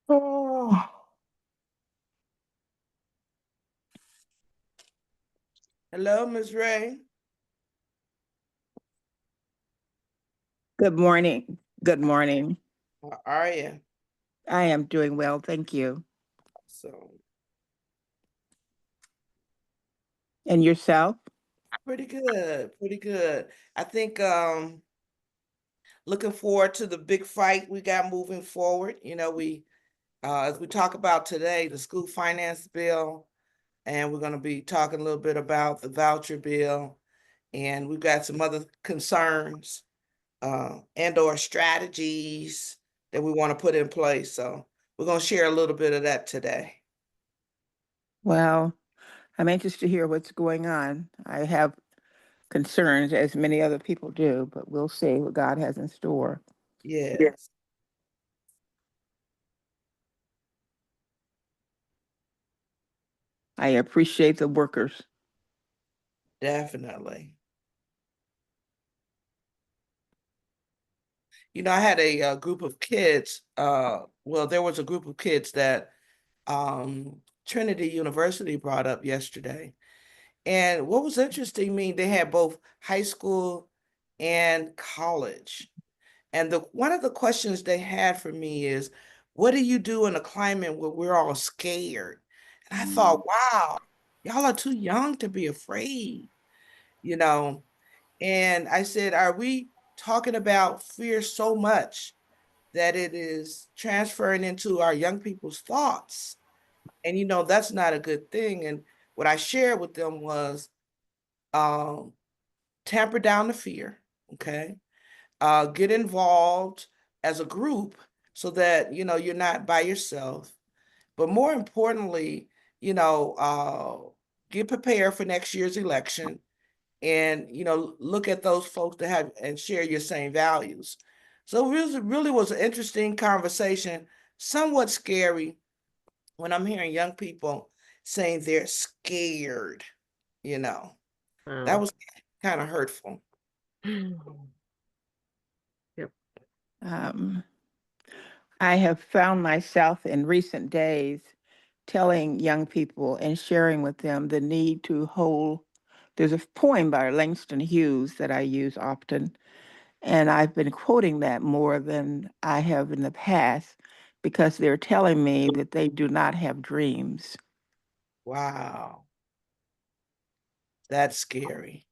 Oh. Hello, Ms. Ray. Good morning. Good morning. How are you? I am doing well, thank you. So, And yourself? pretty good, pretty good. I think looking forward to the big fight we got moving forward. We as we talk about today, the school finance bill, and we're going to be talking a little bit about the voucher bill, and we've got some other concerns and or strategies that we want to put in place. So we're going to share a little bit of that today. Well, I'm anxious to hear what's going on. I have concerns, as many other people do, but we'll see what God has in store. Yes, I appreciate the workers. definitely. I had a group of kids. Well, there was a group of kids that Trinity University brought up yesterday. And what was interesting, they had both high school and college. And one of the questions they had for me is, what do you do in a climate where we're all scared? And I thought, wow, y'all are too young to be afraid, you know. And I said, are we talking about fear so much that it is transferring into our young people's thoughts? And that's not a good thing. And what I shared with them was um, tamper down the fear, okay? Get involved as a group so that you're not by yourself. But more importantly, get prepared for next year's election, and look at those folks that have and share your same values. So it really was an interesting conversation, somewhat scary when I'm hearing young people saying they're scared. You know, that Wow. was kind of hurtful. Yep. Um, I have found myself in recent days telling young people and sharing with them the need to hold. There's a poem by Langston Hughes that I use often, and I've been quoting that more than I have in the past because they're telling me that they do not have dreams. Wow, that's scary.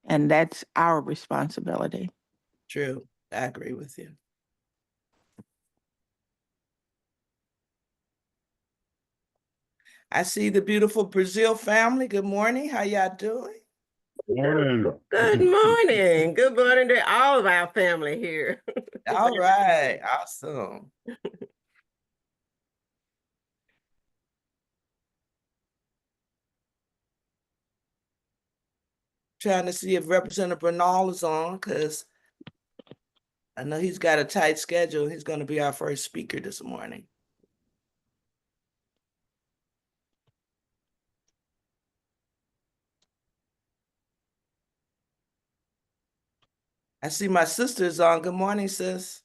And that's our responsibility. True. I agree with you. I see the beautiful Brazil family. Good morning. How y'all doing? Good morning. Good morning to all of our family here. All right. Awesome. Trying to see if Representative Bernal is on, because I know he's got a tight schedule. He's going to be our first speaker this morning. I see my sister's on. Good morning, sis.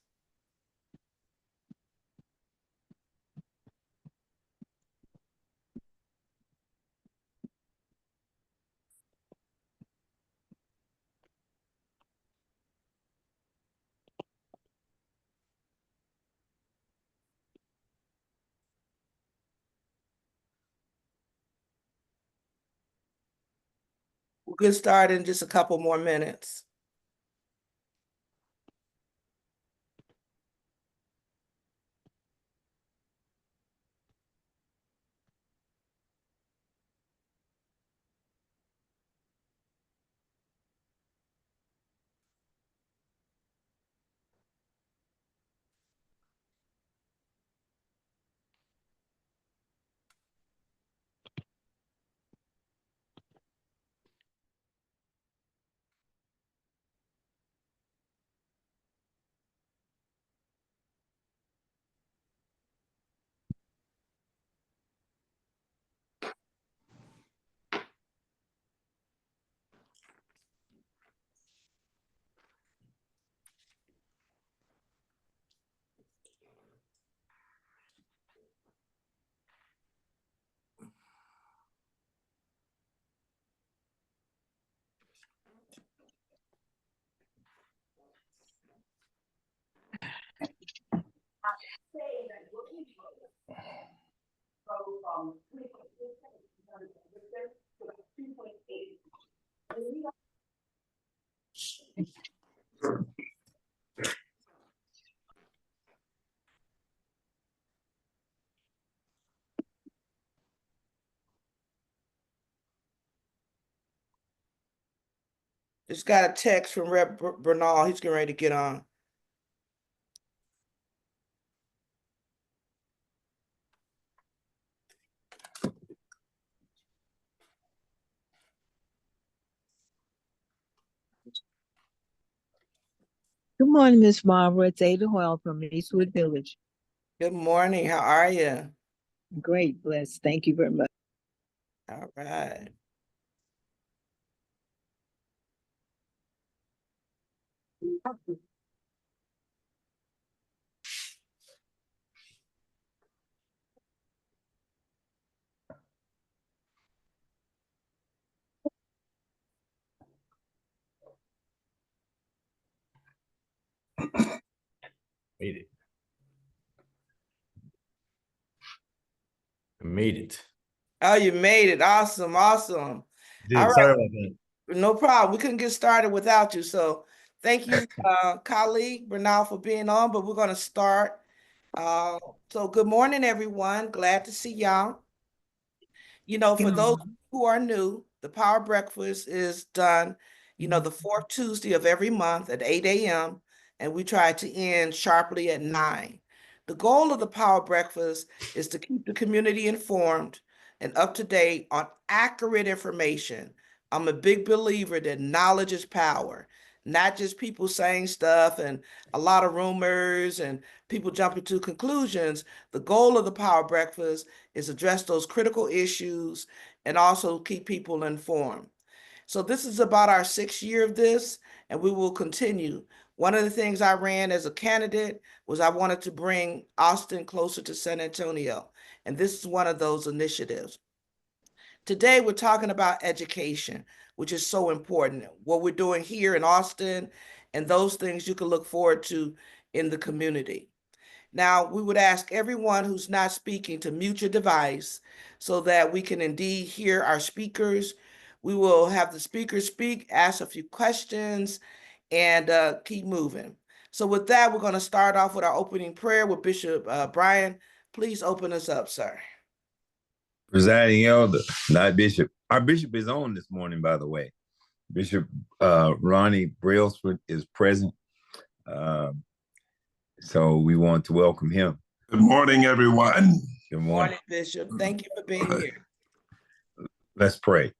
We'll get started in just a couple more minutes. Just got a text from Rep. Bernal. He's getting ready to get on. Good morning, Miss Barbara. It's Ada Hoyle from Eastwood Village. Good morning. How are you? Great, blessed. Thank you very much. All right. Made it. I made it. Oh, you made it. Awesome. Awesome. Did. All right. Sorry about that. No problem. We couldn't get started without you. So thank you, colleague Bernal, for being on, but we're going to start. So good morning, everyone. Glad to see y'all. You know, for those who are new, the Power Breakfast is done, the fourth Tuesday of every month at 8 a.m., and we try to end sharply at 9. The goal of the Power Breakfast is to keep the community informed and up to date on accurate information. I'm a big believer that knowledge is power, not just people saying stuff and a lot of rumors and people jumping to conclusions. The goal of the Power Breakfast is address those critical issues and also keep people informed. So this is about our 6th year of this, and we will continue. One of the things I ran as a candidate was I wanted to bring Austin closer to San Antonio, and this is one of those initiatives. Today, we're talking about education, which is so important. What we're doing here in Austin and those things you can look forward to in the community. Now, we would ask everyone who's not speaking to mute your device so that we can indeed hear our speakers. We will have the speakers speak, ask a few questions, and keep moving. So with that, we're going to start off with our opening prayer with Bishop Brian. Please open us up, sir. Presiding elder, not bishop. Our bishop is on this morning, by the way. Bishop Ronnie Brailsford is present. So we want to welcome him. Good morning, everyone. Good Morning, Bishop. Thank you for being here. Let's pray.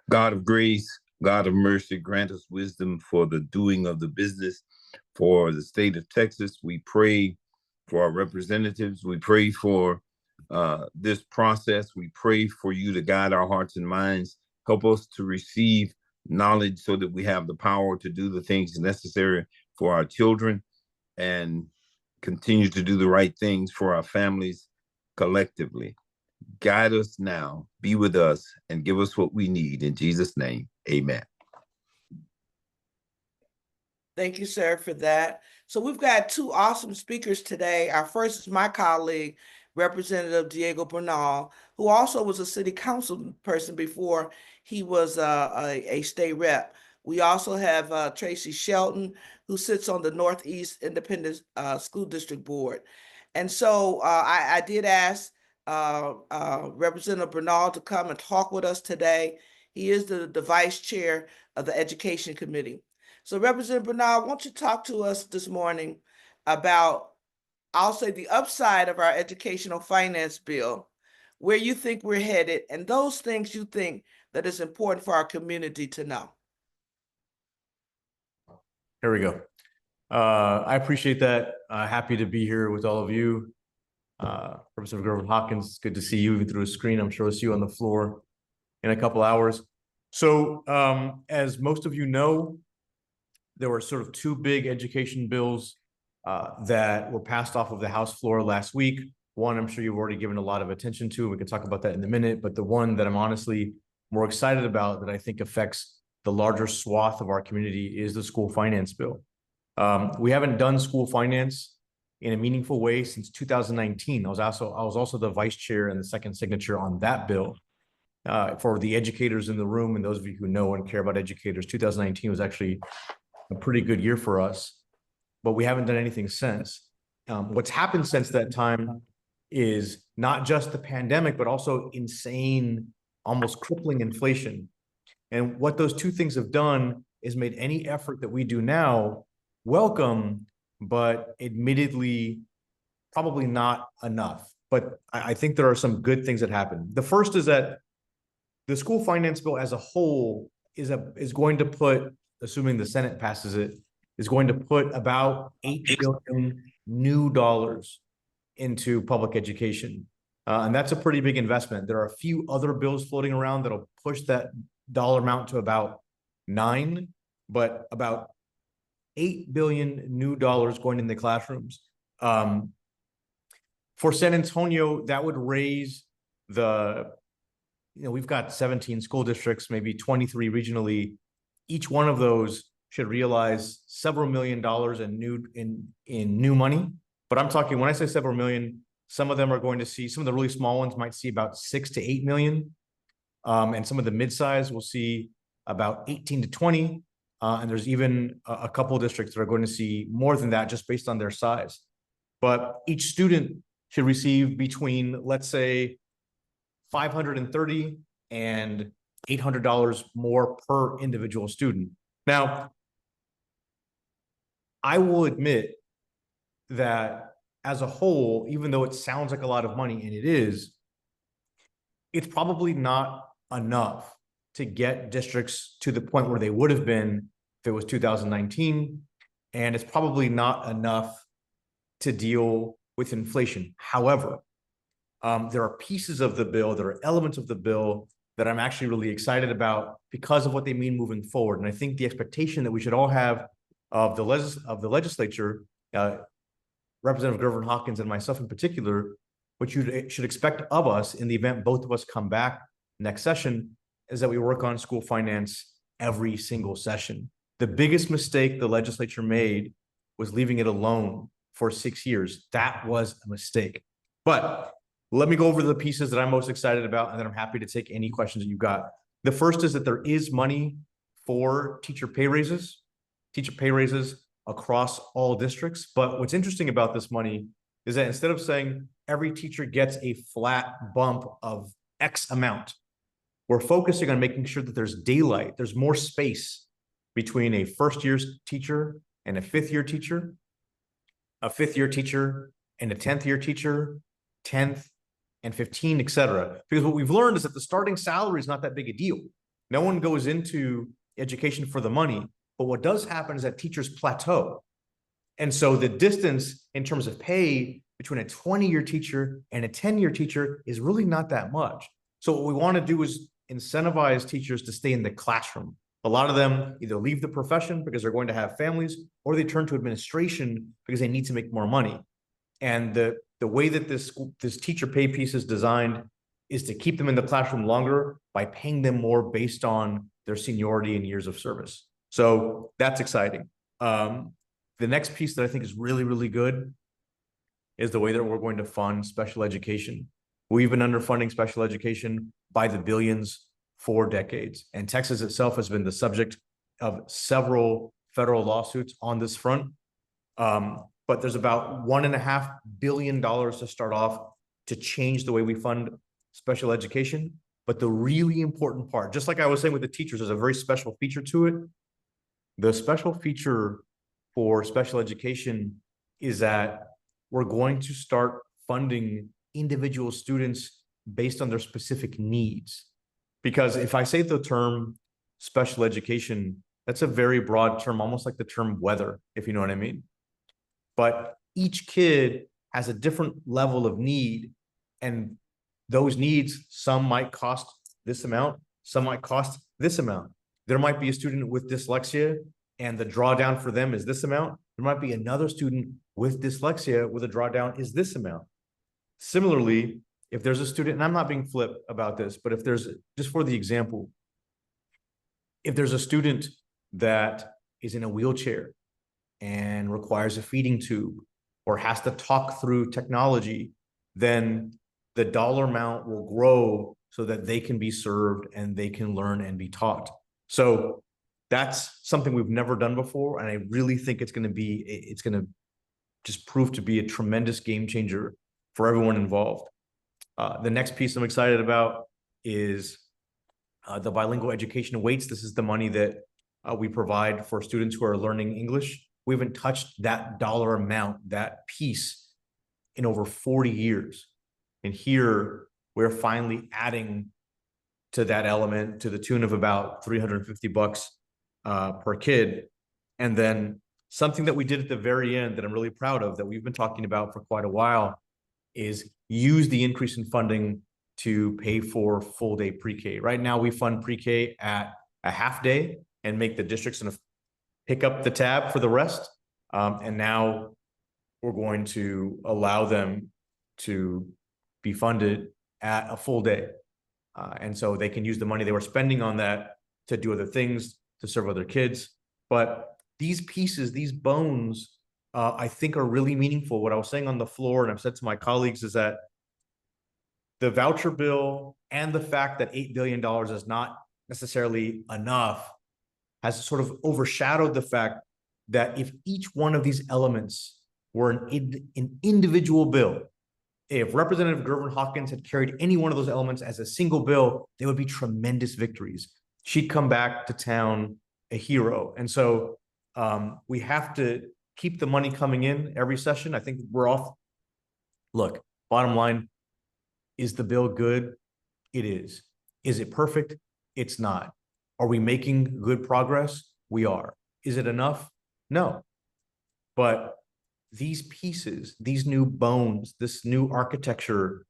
God of grace, God of mercy, grant us wisdom for the doing of the business for the state of Texas. We pray for our representatives. We pray for this process. We pray for you to guide our hearts and minds. Help us to receive knowledge so that we have the power to do the things necessary for our children and continue to do the right things for our families collectively. Guide us now, be with us, and give us what we need. In Jesus' name, amen. Thank you, sir, for that. So we've got 2 awesome speakers today. Our first is my colleague, Representative Diego Bernal, who also was a city council person before he was a state rep. We also have Tracie Shelton, who sits on the Northeast Independent School District Board. And so I did ask Representative Bernal to come and talk with us today. He is the vice chair of the Education Committee. So Representative Bernal, why don't you talk to us this morning about, I'll say, the upside of our educational finance bill, where you think we're headed, and those things you think that is important for our community to know. Here we go. I appreciate that. Happy to be here with all of you. Representative Gervin-Hawkins, it's good to see you even through a screen. I'm sure I'll see you on the floor in a couple hours. So as most of you know, there were sort of 2 big education bills that were passed off of the House floor last week. One, I'm sure you've already given a lot of attention to. We can talk about that in a minute. But the one that I'm honestly more excited about that I think affects the larger swath of our community is the school finance bill. We haven't done school finance in a meaningful way since 2019. I was also the vice chair and the second signature on that bill. For the educators in the room and those of you who know and care about educators, 2019 was actually a pretty good year for us, but we haven't done anything since. What's happened since that time is not just the pandemic, but also insane, almost crippling inflation. And what those two things have done is made any effort that we do now welcome, but admittedly, probably not enough. But I think there are some good things that happen. The first is that the school finance bill as a whole is going to put, assuming the Senate passes it, is going to put about $8 billion new dollars into public education. And that's a pretty big investment. There are a few other bills floating around that'll push that dollar amount to about 9, but about $8 billion new dollars going in the classrooms. For San Antonio, that would raise we've got 17 school districts, maybe 23 regionally. Each one of those should realize several $1 million in new money. But I'm talking, when I say several million, some of them are going to see, some of the really small ones might see about 6 to 8 million. And some of the mid-size will see about 18 to 20. And there's even a couple of districts that are going to see more than that just based on their size. But each student should receive between, let's say, $530 and $800 more per individual student. Now, I will admit that as a whole, even though it sounds like a lot of money, and it is, it's probably not enough to get districts to the point where they would have been if it was 2019, and it's probably not enough to deal with inflation. However, there are pieces of the bill, there are elements of the bill that I'm actually really excited about because of what they mean moving forward. And I think the expectation that we should all have of the legislature, Representative Gervin-Hawkins and myself in particular, what you should expect of us in the event both of us come back next session, is that we work on school finance every single session. The biggest mistake the legislature made was leaving it alone for 6 years. That was a mistake. But let me go over the pieces that I'm most excited about, and then I'm happy to take any questions that you got. The first is that there is money for teacher pay raises across all districts. But what's interesting about this money is that instead of saying every teacher gets a flat bump of X amount, we're focusing on making sure that there's daylight, there's more space between a first-year teacher and a fifth-year teacher, a fifth-year teacher and a 10th-year teacher, 10th and 15, et cetera. Because what we've learned is that the starting salary is not that big a deal. No one goes into education for the money, but what does happen is that teachers plateau. And so the distance in terms of pay between a 20-year teacher and a 10-year teacher is really not that much. So what we want to do is incentivize teachers to stay in the classroom. A lot of them either leave the profession because they're going to have families, or they turn to administration because they need to make more money. And the way that this teacher pay piece is designed is to keep them in the classroom longer by paying them more based on their seniority and years of service. So that's exciting. The next piece that I think is really, really good is the way that we're going to fund special education. We've been underfunding special education by the billions for decades, and Texas itself has been the subject of several federal lawsuits on this front. But there's about $1.5 billion to start off to change the way we fund special education. But the really important part, just like I was saying with the teachers, there's a very special feature to it. The special feature for special education is that we're going to start funding individual students based on their specific needs. Because if I say the term special education, that's a very broad term, almost like the term weather, if you know what I mean. But each kid has a different level of need, and those needs, some might cost this amount, some might cost this amount. There might be a student with dyslexia and the drawdown for them is this amount. There might be another student with dyslexia where the drawdown is this amount. Similarly, if there's a student, and I'm not being flip about this, but if there's, just for the example, if there's a student that is in a wheelchair and requires a feeding tube, or has to talk through technology, then the dollar amount will grow so that they can be served and they can learn and be taught. So that's something we've never done before. And I really think it's going to just prove to be a tremendous game changer for everyone involved. The next piece I'm excited about is the bilingual education awaits. This is the money that we provide for students who are learning English. We haven't touched that dollar amount, that piece, in over 40 years. And here we're finally adding to that element to the tune of about $350 per kid. And then something that we did at the very end that I'm really proud of, that we've been talking about for quite a while, is use the increase in funding to pay for full day pre-K. Right now we fund pre-K at a half day and make the districts pick up the tab for the rest. And now we're going to allow them to be funded at a full day. And so they can use the money they were spending on that to do other things, to serve other kids. But these pieces, these bones, I think are really meaningful. What I was saying on the floor, and I've said to my colleagues, is that the voucher bill and the fact that $8 billion is not necessarily enough has sort of overshadowed the fact that if each one of these elements were an individual bill, if Representative Gervin-Hawkins had carried any one of those elements as a single bill, they would be tremendous victories. She'd come back to town a hero. And so we have to keep the money coming in every session. I think we're off. Look, bottom line, is the bill good? It is. Is it perfect? It's not. Are we making good progress? We are. Is it enough? No. But these pieces, these new bones, this new architecture,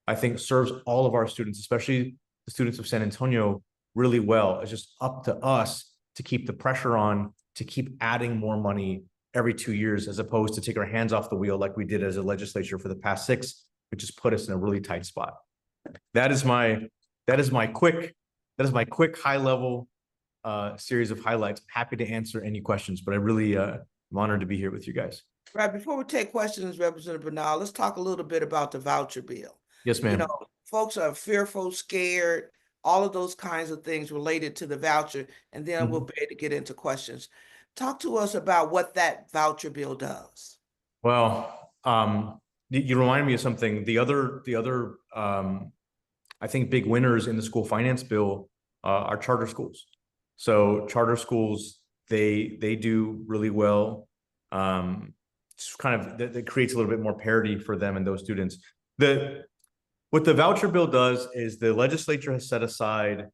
I think serves all of our students, especially the students of San Antonio, really well. It's just up to us to keep the pressure on, to keep adding more money every 2 years, as opposed to take our hands off the wheel like we did as a legislature for the past 6, which just put us in a really tight spot. That is my quick high level series of highlights. I'm happy to answer any questions, but I really am honored to be here with you guys. Right, before we take questions, Representative Bernal, let's talk a little bit about the voucher bill. Yes, ma'am. You know, folks are fearful, scared, all of those kinds of things related to the voucher, and then we'll be able to get into questions. Talk to us about what that voucher bill does. Well, you remind me of something. The other I think big winners in the school finance bill are charter schools. So charter schools, they do really well. It's kind of that creates a little bit more parity for them and those students. What the voucher bill does is the legislature has set aside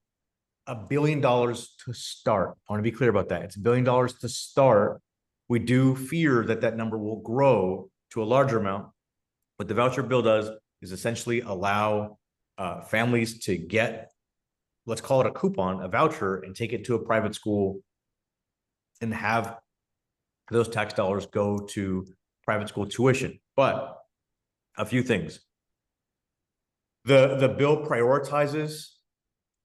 $1 billion to start. I want to be clear about that. It's $1 billion to start. We do fear that that number will grow to a larger amount. What the voucher bill does is essentially allow families to get, let's call it a coupon, a voucher, and take it to a private school and have those tax dollars go to private school tuition. But a few things. The bill prioritizes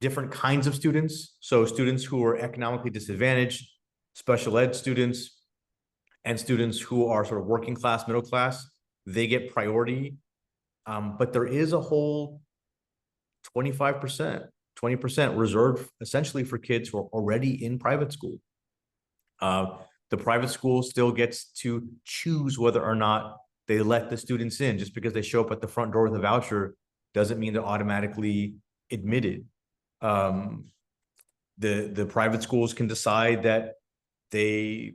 different kinds of students. So students who are economically disadvantaged, special ed students, and students who are sort of working class, middle class, they get priority. But there is a whole 25%, 20% reserved essentially for kids who are already in private school. The private school still gets to choose whether or not they let the students in. Just because they show up at the front door with a voucher doesn't mean they're automatically admitted. The private schools can decide that the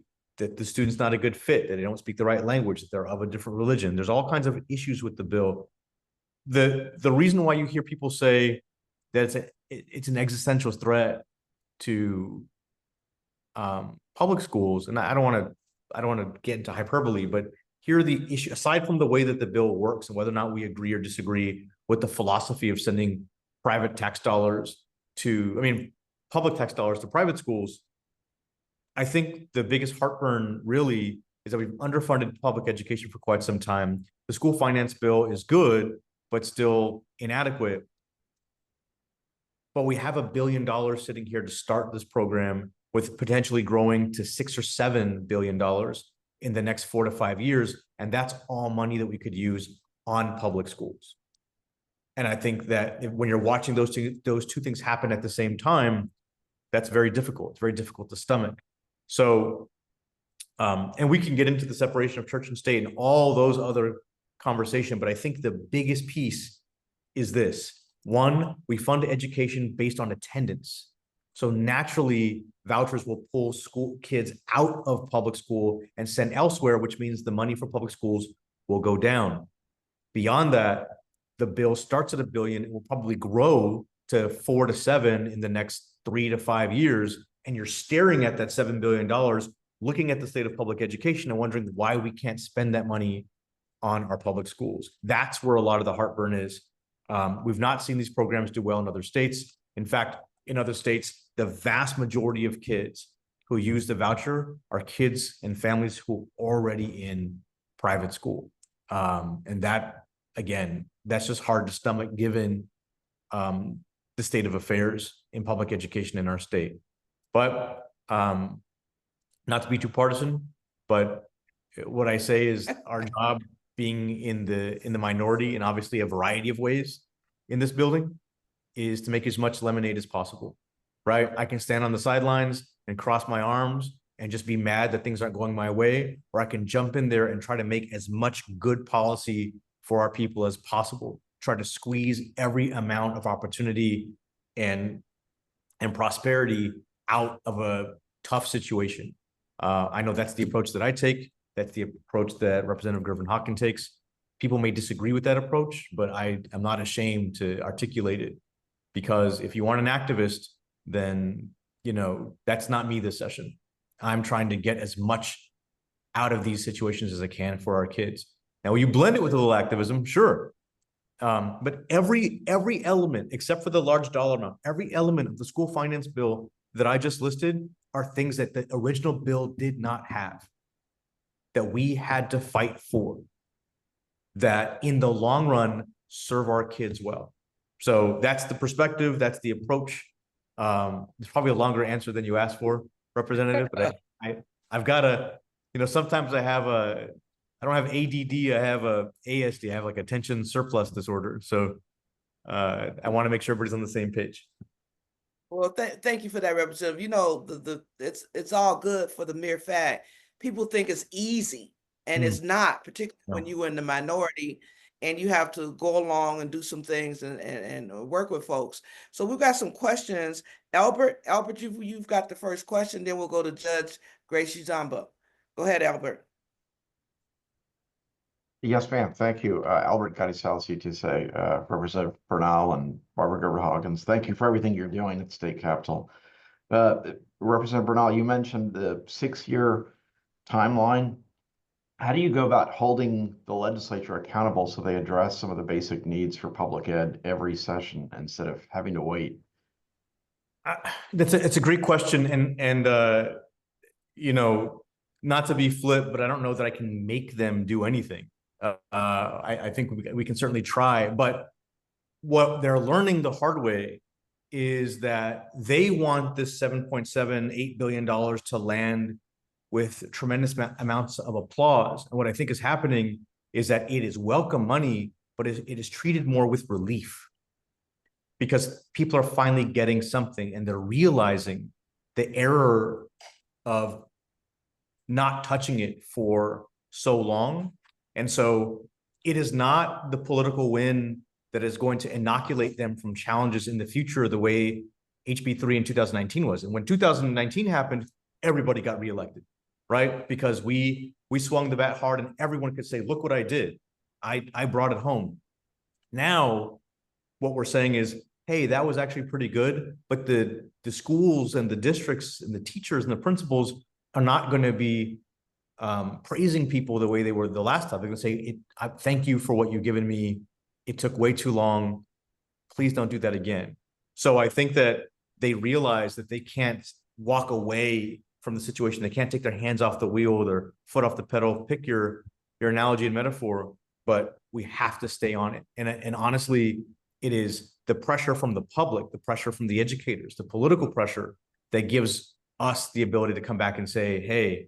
student's not a good fit, that they don't speak the right language, that they're of a different religion. There's all kinds of issues with the bill. The reason why you hear people say that it's an existential threat to public schools, and I don't want to get into hyperbole, but here are the issue. Aside from the way that the bill works and whether or not we agree or disagree with the philosophy of sending private tax dollars public tax dollars to private schools, I think the biggest heartburn really is that we've underfunded public education for quite some time. The school finance bill is good, but still inadequate. But we have $1 billion sitting here to start this program, with potentially growing to $6 or $7 billion in the next 4 to 5 years. And that's all money that we could use on public schools. And I think that when you're watching those two things happen at the same time, that's very difficult. It's very difficult to stomach. So, and we can get into the separation of church and state and all those other conversation, but I think the biggest piece is this. One, we fund education based on attendance. So naturally, vouchers will pull school kids out of public school and send elsewhere, which means the money for public schools will go down. Beyond that, the bill starts at $1 billion. It will probably grow to 4 to 7 in the next 3 to 5 years. And you're staring at that $7 billion, looking at the state of public education and wondering why we can't spend that money on our public schools. That's where a lot of the heartburn is. We've not seen these programs do well in other states. In fact, in other states, the vast majority of kids who use the voucher are kids and families who are already in private school. And that, again, that's just hard to stomach given the state of affairs in public education in our state. But not to be too partisan, but what I say is our job being in the minority and obviously a variety of ways in this building is to make as much lemonade as possible, right? I can stand on the sidelines and cross my arms and just be mad that things aren't going my way, or I can jump in there and try to make as much good policy for our people as possible, try to squeeze every amount of opportunity and prosperity out of a tough situation. I know that's the approach that I take. That's the approach that Representative Gervin-Hawkins takes. People may disagree with that approach, but I am not ashamed to articulate it, because if you aren't an activist, then, you know, that's not me this session. I'm trying to get as much out of these situations as I can for our kids. Now, you blend it with a little activism, sure. But every element, except for the large dollar amount, every element of the school finance bill that I just listed are things that the original bill did not have, that we had to fight for, that in the long run serve our kids well. So that's the perspective, that's the approach. It's probably a longer answer than you asked for, Representative, but I've got a, you know, sometimes I don't have ADD, I have a ASD, I have like attention surplus disorder. So I want to make sure everybody's on the same page. Well, thank you for that, Representative. You know, it's all good for the mere fact people think it's easy, and it's not, particularly when you're in the minority and you have to go along and do some things and work with folks. So we've got some questions. Albert, you've got the first question, then we'll go to Judge Gracie Zamba. Go ahead, Albert. Yes, ma'am. Thank you. Albert Carrizal, to say, Representative Bernal and Barbara Gervin-Hawkins. Thank you for everything you're doing at the state capitol. Representative Bernal, you mentioned the 6-year timeline. How do you go about holding the legislature accountable so they address some of the basic needs for public ed every session instead of having to wait? It's a great question, and you know, not to be flip, but I don't know that I can make them do anything. I think we can certainly try, but what they're learning the hard way is that they want this $7.78 billion to land with tremendous amounts of applause. And what I think is happening is that it is welcome money, but it is treated more with relief, because people are finally getting something and they're realizing the error of not touching it for so long. And so it is not the political win that is going to inoculate them from challenges in the future the way HB3 in 2019 was. And when 2019 happened, everybody got reelected, right? Because we swung the bat hard and everyone could say, look what I did. I brought it home. Now, what we're saying is, hey, that was actually pretty good, but the schools and the districts and the teachers and the principals are not going to be praising people the way they were the last time. They're going to say, thank you for what you've given me. It took way too long. Please don't do that again. So I think that they realize that they can't walk away from the situation. They can't take their hands off the wheel, their foot off the pedal, pick your analogy and metaphor, but we have to stay on it. And honestly, it is the pressure from the public, the pressure from the educators, the political pressure that gives us the ability to come back and say, hey,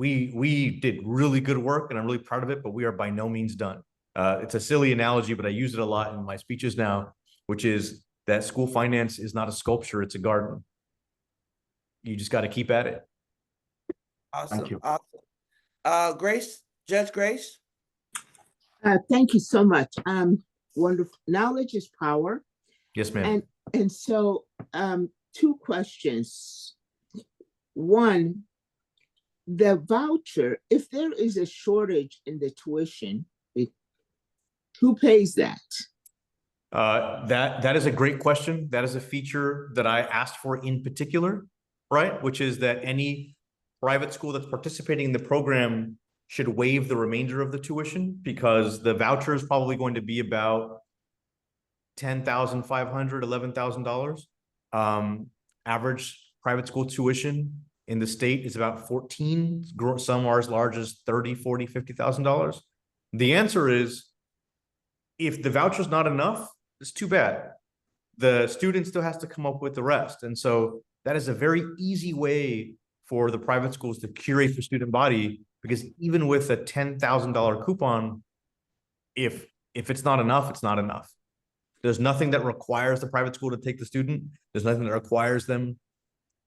we did really good work, and I'm really proud of it, but we are by no means done. It's a silly analogy, but I use it a lot in my speeches now, which is that school finance is not a sculpture, it's a garden. You just got to keep at it. Awesome. you. Awesome. Grace, Judge Grace. Thank you so much. Wonderful. Knowledge is power. Yes, ma'am. And so, two questions. One, the voucher, if there is a shortage in the tuition, who pays that? That is a great question. That is a feature that I asked for in particular, right? Which is that any private school that's participating in the program should waive the remainder of the tuition, because the voucher is probably going to be about $10,500, $11,000. Average private school tuition in the state is about 14. Some are as large as 30, 40, $50,000. The answer is, if the voucher's not enough, it's too bad. The student still has to come up with the rest. And so that is a very easy way for the private schools to curate the student body, because even with a $10,000 coupon, if it's not enough, it's not enough. There's nothing that requires the private school to take the student. There's nothing that requires them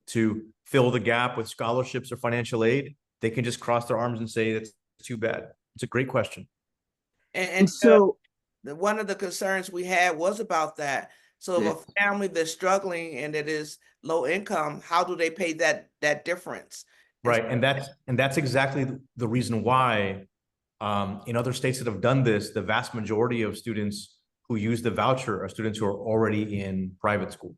to fill the gap with scholarships or financial aid. They can just cross their arms and say, that's too bad. It's a great question. And so one of the concerns we had was about that. So if a family that's struggling and it is low income, how do they pay that difference? Right, and that's exactly the reason why in other states that have done this, the vast majority of students who use the voucher are students who are already in private school.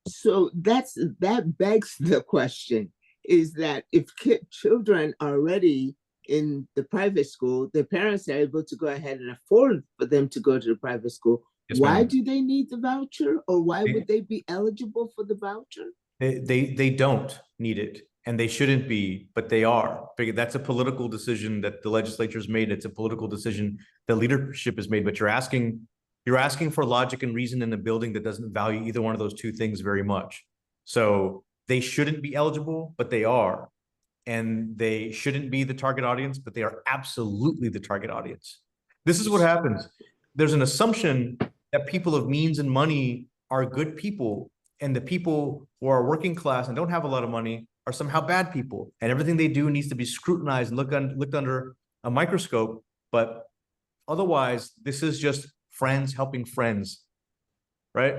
So that begs the question, is that if children are already in the private school, the parents are able to go ahead and afford for them to go to the private school. Yes, why ma'am. do they need the voucher, or why would they be eligible for the voucher? They don't need it, and they shouldn't be, but they are. Because that's a political decision that the legislature's made. It's a political decision that leadership has made. But you're asking for logic and reason in a building that doesn't value either one of those two things very much. So they shouldn't be eligible, but they are. And they shouldn't be the target audience, but they are absolutely the target audience. This is what happens. There's an assumption that people of means and money are good people, and the people who are working class and don't have a lot of money are somehow bad people, and everything they do needs to be scrutinized and looked under a microscope. But otherwise, this is just friends helping friends, right?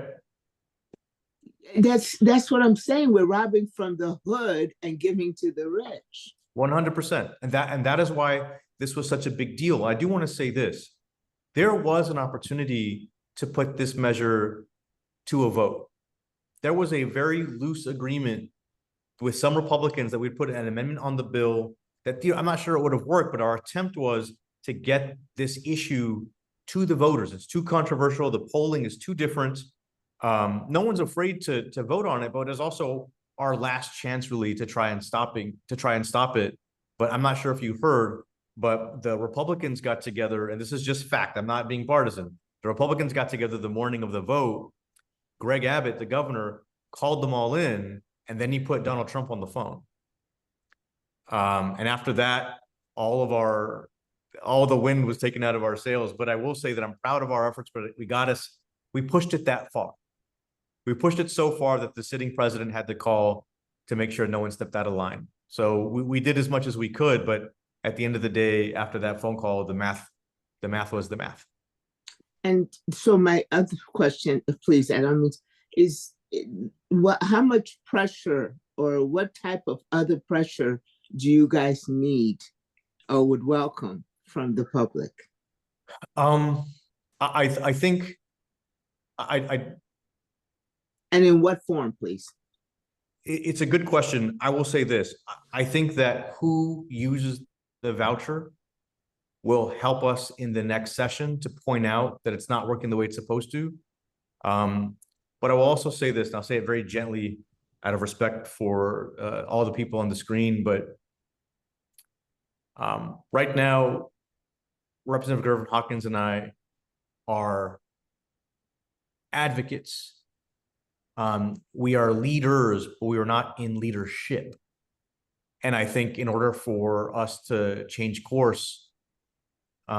That's what I'm saying. We're robbing from the hood and giving to the rich. 100%. And that is why this was such a big deal. I do want to say this. There was an opportunity to put this measure to a vote. There was a very loose agreement with some Republicans that we'd put an amendment on the bill that I'm not sure it would have worked, but our attempt was to get this issue to the voters. It's too controversial. The polling is too different. No one's afraid to vote on it, but it's also our last chance really to try and stop it. But I'm not sure if you heard, but the Republicans got together, and this is just fact, I'm not being partisan. The Republicans got together the morning of the vote. Greg Abbott, the governor, called them all in, and then he put Donald Trump on the phone. And after that, all the wind was taken out of our sails. But I will say that I'm proud of our efforts, but we pushed it that far. We pushed it so far that the sitting president had to call to make sure no one stepped out of line. So we did as much as we could, but at the end of the day, after that phone call, the math was the math. And so my other question, please, Adam, is how much pressure or what type of other pressure do you guys need or would welcome from the public? I think and in what form, please? It's a good question. I will say this. I think that who uses the voucher will help us in the next session to point out that it's not working the way it's supposed to. But I will also say this, and I'll say it very gently out of respect for all the people on the screen, but right now, Representative Gervin-Hawkins and I are advocates. We are leaders, but we are not in leadership. And I think in order for us to change course,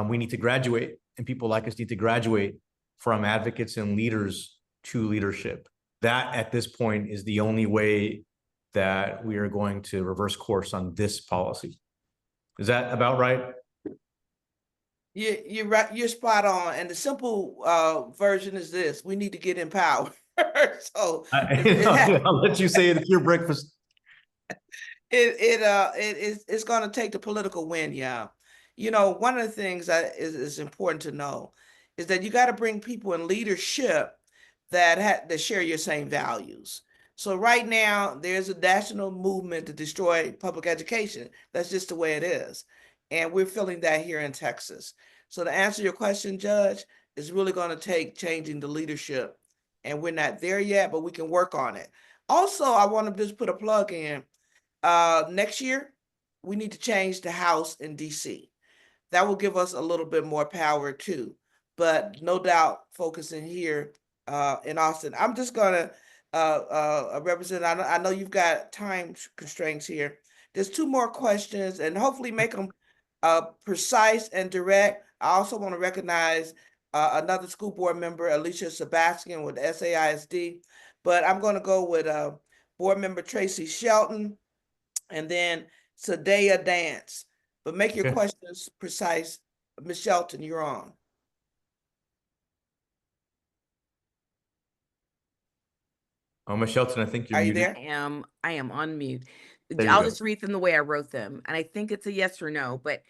we need to graduate, and people like us need to graduate from advocates and leaders to leadership. That at this point is the only way that we are going to reverse course on this policy. Is that about right? You're right. You're spot on. And the simple version is this: we need to get empowered. So I'll let you say it. It's your breakfast. it's going to take the political win. Yeah. You know, one of the things that is important to know is that you got to bring people in leadership that share your same values. So right now, there's a national movement to destroy public education. That's just the way it is. And we're feeling that here in Texas. So to answer your question, Judge, it's really going to take changing the leadership. And we're not there yet, but we can work on it. Also, I want to just put a plug in. Next year, we need to change the House in DC. That will give us a little bit more power too. But no doubt, focusing here in Austin. I'm just gonna represent. I know you've got time constraints here. There's two more questions, and hopefully make them precise and direct. I also want to recognize another school board member, Alicia Sebastian with SAISD. But I'm going to go with board member Tracie Shelton, and then Sadea Dance. But make your questions precise. Ms. Shelton, you're on. Oh, Ms. Shelton, I think you're Are you muted. there? I am on mute. There you I'll go. just read them the way I wrote them. And I think it's a yes or no. But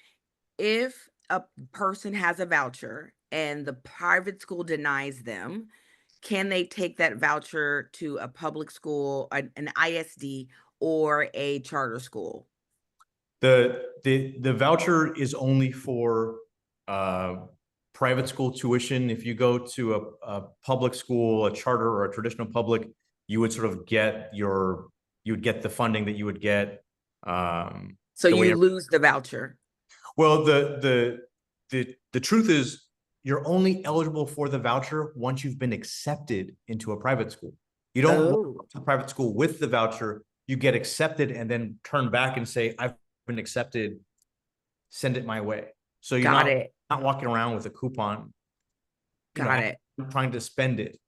if a person has a voucher and the private school denies them, can they take that voucher to a public school, an ISD, or a charter school? The voucher is only for private school tuition. If you go to a public school, a charter, or a traditional public, you would sort of get the funding that you would get. So you lose the voucher. Well, the truth is, you're only eligible for the voucher once you've been accepted into a private school. You don't go to private school with the voucher. You get accepted and then turn back and say, I've been accepted, send it my way. So you're not walking around with a coupon. Got it. Trying to spend it.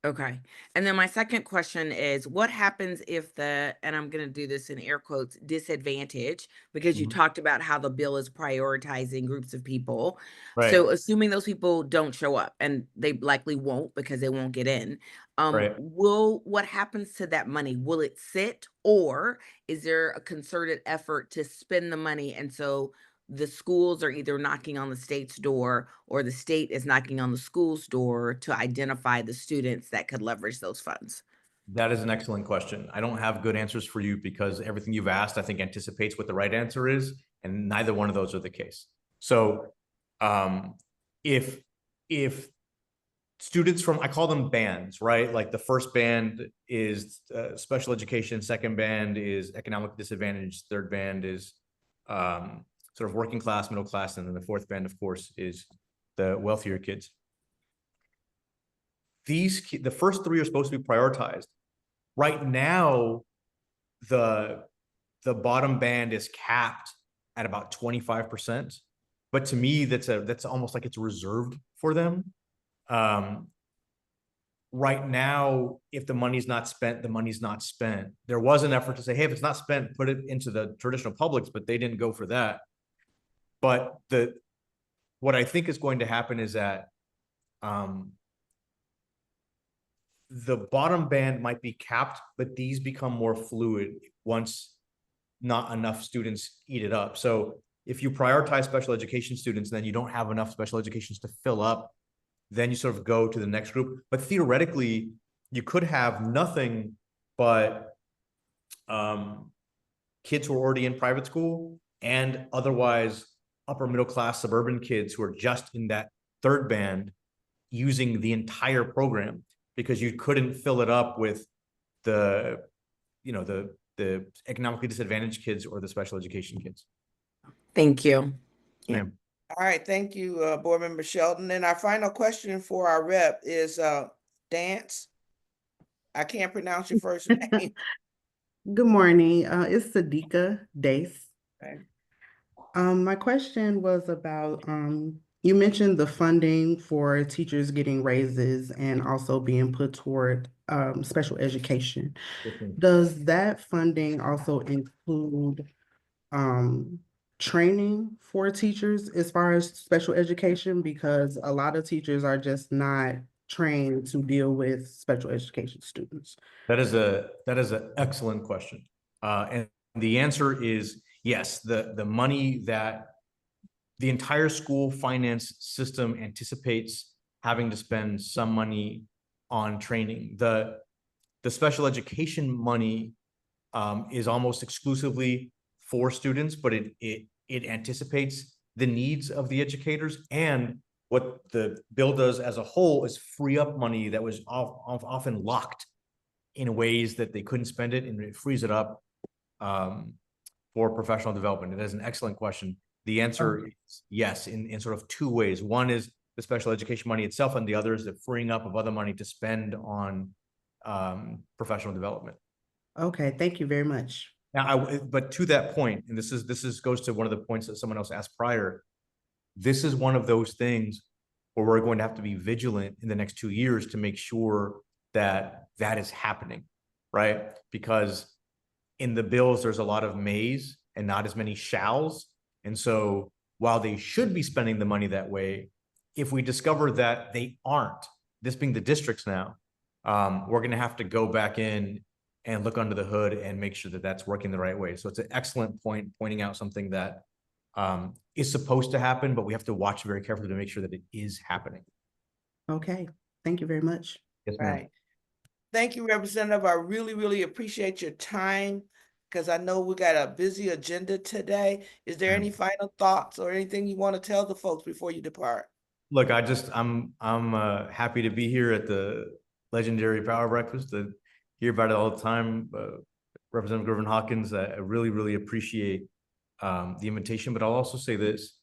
Okay. And then my second question is, what happens if and I'm going to do this in air quotes, disadvantage, because you talked about how the bill is prioritizing groups of people. Right. So assuming those people don't show up, and they likely won't because they won't get in, what happens to that money? Will it sit, or is there a concerted effort to spend the money? And so the schools are either knocking on the state's door, or the state is knocking on the school's door to identify the students that could leverage those funds? That is an excellent question. I don't have good answers for you because everything you've asked, I think, anticipates what the right answer is, and neither one of those are the case. So if students from, I call them bands, right? Like the first band is special education, second band is economic disadvantage, third band is sort of working class, middle class, and then the fourth band, of course, is the wealthier kids. The first three are supposed to be prioritized. Right now, the bottom band is capped at about 25%, but to me, that's almost like it's reserved for them. Right now, if the money's not spent, the money's not spent. There was an effort to say, hey, if it's not spent, put it into the traditional publics, but they didn't go for that. But what I think is going to happen is that the bottom band might be capped, but these become more fluid once not enough students eat it up. So if you prioritize special education students, then you don't have enough special educations to fill up, then you sort of go to the next group. But theoretically, you could have nothing but kids who are already in private school and otherwise upper middle class suburban kids who are just in that third band using the entire program, because you couldn't fill it up with the economically disadvantaged kids or the special education kids. Thank you. Yeah. All right, thank you, board member Shelton. And our final question for our rep is Dance. I can't pronounce your first name. Good morning. It's Sadiqa Dace. Okay. My question was about, you mentioned the funding for teachers getting raises and also being put toward special education. Does that funding also include training for teachers as far as special education? Because a lot of teachers are just not trained to deal with special education students. That is an excellent question. And the answer is yes, the money that the entire school finance system anticipates having to spend some money on training. The special education money is almost exclusively for students, but it anticipates the needs of the educators. And what the bill does as a whole is free up money that was often locked in ways that they couldn't spend it, and it frees it up for professional development. It is an excellent question. The answer is yes, in sort of two ways. One is the special education money itself, and the other is the freeing up of other money to spend on professional development. Okay, thank you very much. Now, but to that point, and this goes to one of the points that someone else asked prior. This is one of those things where we're going to have to be vigilant in the next 2 years to make sure that that is happening, right? Because in the bills, there's a lot of mays and not as many shalls. And so while they should be spending the money that way, if we discover that they aren't, this being the districts now, we're going to have to go back in and look under the hood and make sure that that's working the right way. So it's an excellent point, pointing out something that is supposed to happen, but we have to watch very carefully to make sure that it is happening. Okay, thank you very much. Yes, ma'am. Right. Thank you, Representative. I really, really appreciate your time because I know we got a busy agenda today. Is there any final thoughts or anything you want to tell the folks before you depart? Look, I'm happy to be here at the legendary Power Breakfast. To hear about it all the time. Representative Gervin-Hawkins, I really, really appreciate the invitation, but I'll also say this.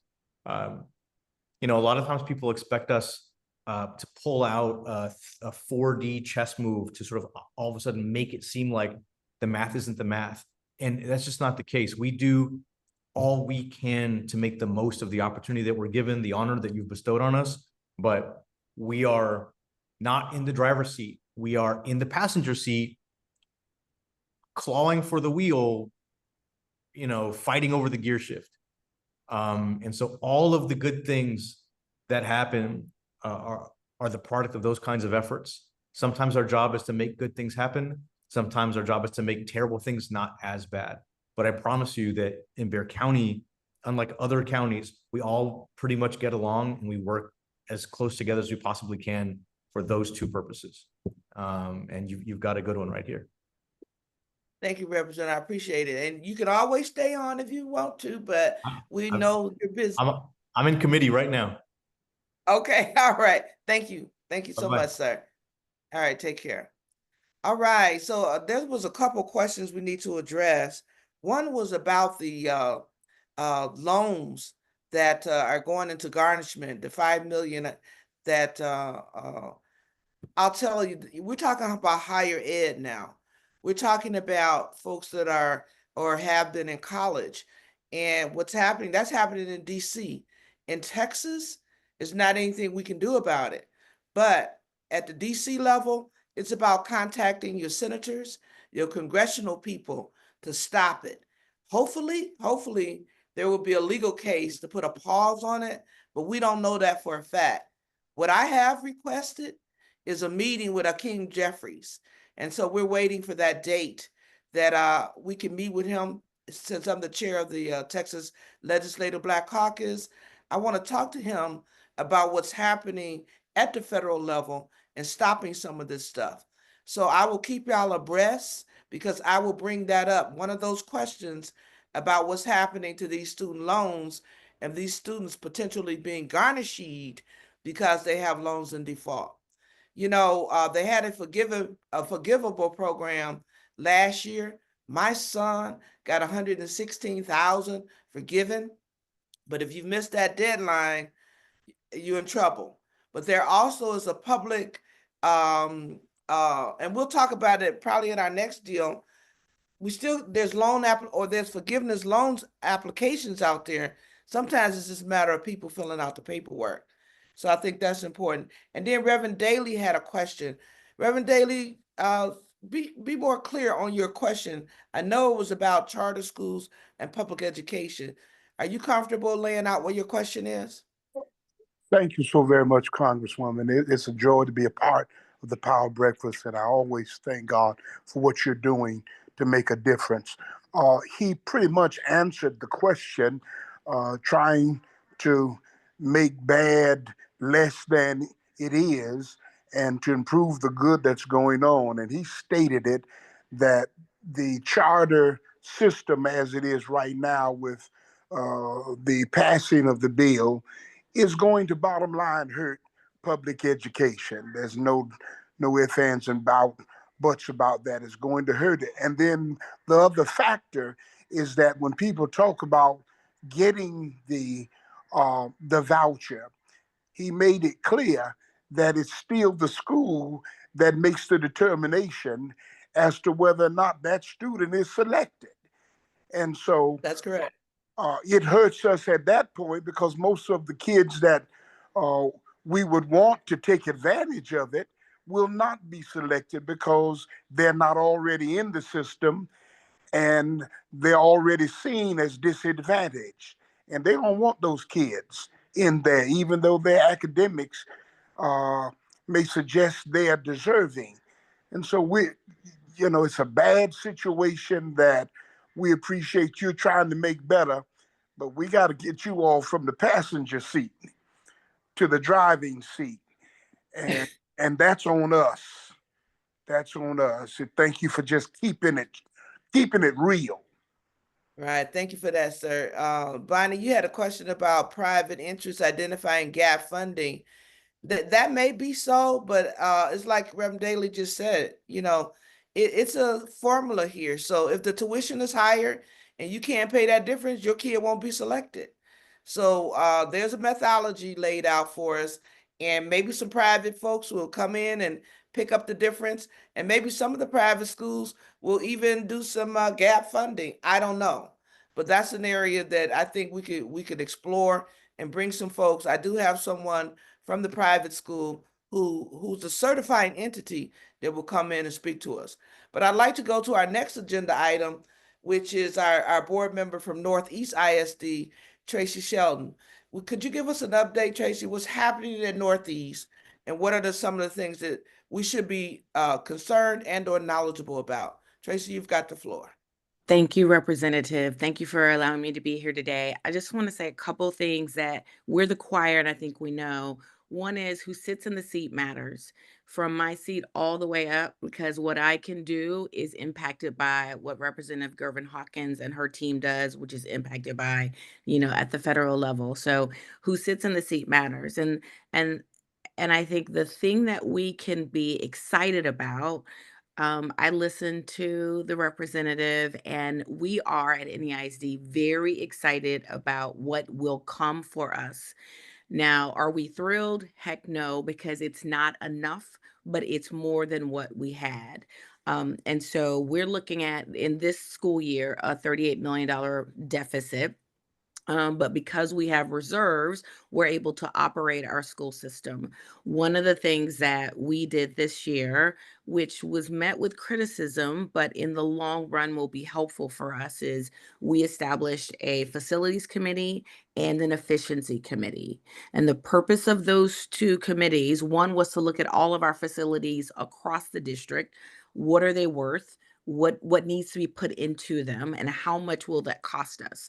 You know, a lot of times people expect us to pull out a 4D chess move to sort of all of a sudden make it seem like the math isn't the math. And that's just not the case. We do all we can to make the most of the opportunity that we're given, the honor that you've bestowed on us, but we are not in the driver's seat. We are in the passenger seat, clawing for the wheel, you know, fighting over the gear shift. And so all of the good things that happen are the product of those kinds of efforts. Sometimes our job is to make good things happen. Sometimes our job is to make terrible things not as bad. But I promise you that in Bexar County, unlike other counties, we all pretty much get along and we work as close together as we possibly can for those two purposes. And you've got a good one right here. Thank you, Representative. I appreciate it. And you can always stay on if you want to, but we know you're busy. I'm in committee right now. Okay. All right. Thank you. Thank you so Bye-bye. much, sir. All right. Take care. All right. So there was a couple questions we need to address. One was about the loans that are going into garnishment, the $5 million that I'll tell you, we're talking about higher ed now. We're talking about folks that are or have been in college. And what's happening, that's happening in DC. In Texas, it's not anything we can do about it. But at the DC level, it's about contacting your senators, your congressional people to stop it. Hopefully, there will be a legal case to put a pause on it, but we don't know that for a fact. What I have requested is a meeting with Hakeem Jeffries. And so we're waiting for that date that we can meet with him. Since I'm the chair of the Texas Legislative Black Caucus, I want to talk to him about what's happening at the federal level and stopping some of this stuff. So I will keep y'all abreast because I will bring that up. One of those questions about what's happening to these student loans and these students potentially being garnished because they have loans in default. You know, they had a forgivable program last year. My son got $116,000 forgiven. But if you missed that deadline, you're in trouble. But there also is a public, and we'll talk about it probably in our next deal. there's there's forgiveness loans applications out there. Sometimes it's just a matter of people filling out the paperwork. So I think that's important. And then Reverend Daly had a question. Reverend Daly, be more clear on your question. I know it was about charter schools and public education. Are you comfortable laying out what your question is? Thank you so very much, Congresswoman. It's a joy to be a part of the Power Breakfast, and I always thank God for what you're doing to make a difference. He pretty much answered the question, trying to make bad less than it is and to improve the good that's going on. And he stated it that the charter system as it is right now with the passing of the bill is going to bottom line hurt public education. There's no ifs, ands, and buts about that. It's going to hurt it. And then the other factor is that when people talk about getting the voucher, he made it clear that it's still the school that makes the determination as to whether or not that student is selected. And so That's correct. It hurts us at that point because most of the kids that we would want to take advantage of it will not be selected because they're not already in the system and they're already seen as disadvantaged. And they don't want those kids in there, even though their academics may suggest they are deserving. And so it's a bad situation that we appreciate you trying to make better, but we got to get you all from the passenger seat to the driving seat. And that's on us. That's on us. And thank you for just keeping it real. Right. Thank you for that, sir. Bonnie, you had a question about private interests identifying gap funding. That may be so, but it's like Reverend Daly just said, it's a formula here. So if the tuition is higher and you can't pay that difference, your kid won't be selected. So there's a methodology laid out for us, and maybe some private folks will come in and pick up the difference, and maybe some of the private schools will even do some gap funding. I don't know, but that's an area that I think we could explore and bring some folks. I do have someone from the private school who's a certifying entity that will come in and speak to us. But I'd like to go to our next agenda item, which is our board member from Northeast ISD, Tracie Shelton. Could you give us an update, Tracie? What's happening at Northeast, and what are some of the things that we should be concerned and or knowledgeable about? Tracie, you've got the floor. Thank you, Representative. Thank you for allowing me to be here today. I just want to say a couple things that we're the choir, and I think we know. One is who sits in the seat matters, from my seat all the way up, because what I can do is impacted by what Representative Gervin-Hawkins and her team does, which is impacted by, at the federal level. So who sits in the seat matters. And I think the thing that we can be excited about, I listened to the representative, and we are at NEISD very excited about what will come for us. Now, are we thrilled? Heck no, because it's not enough, but it's more than what we had. And so we're looking at, in this school year, a $38 million deficit. But because we have reserves, we're able to operate our school system. One of the things that we did this year, which was met with criticism, but in the long run will be helpful for us, is we established a facilities committee and an efficiency committee. And the purpose of those two committees, one was to look at all of our facilities across the district. What are they worth? What needs to be put into them, and how much will that cost us?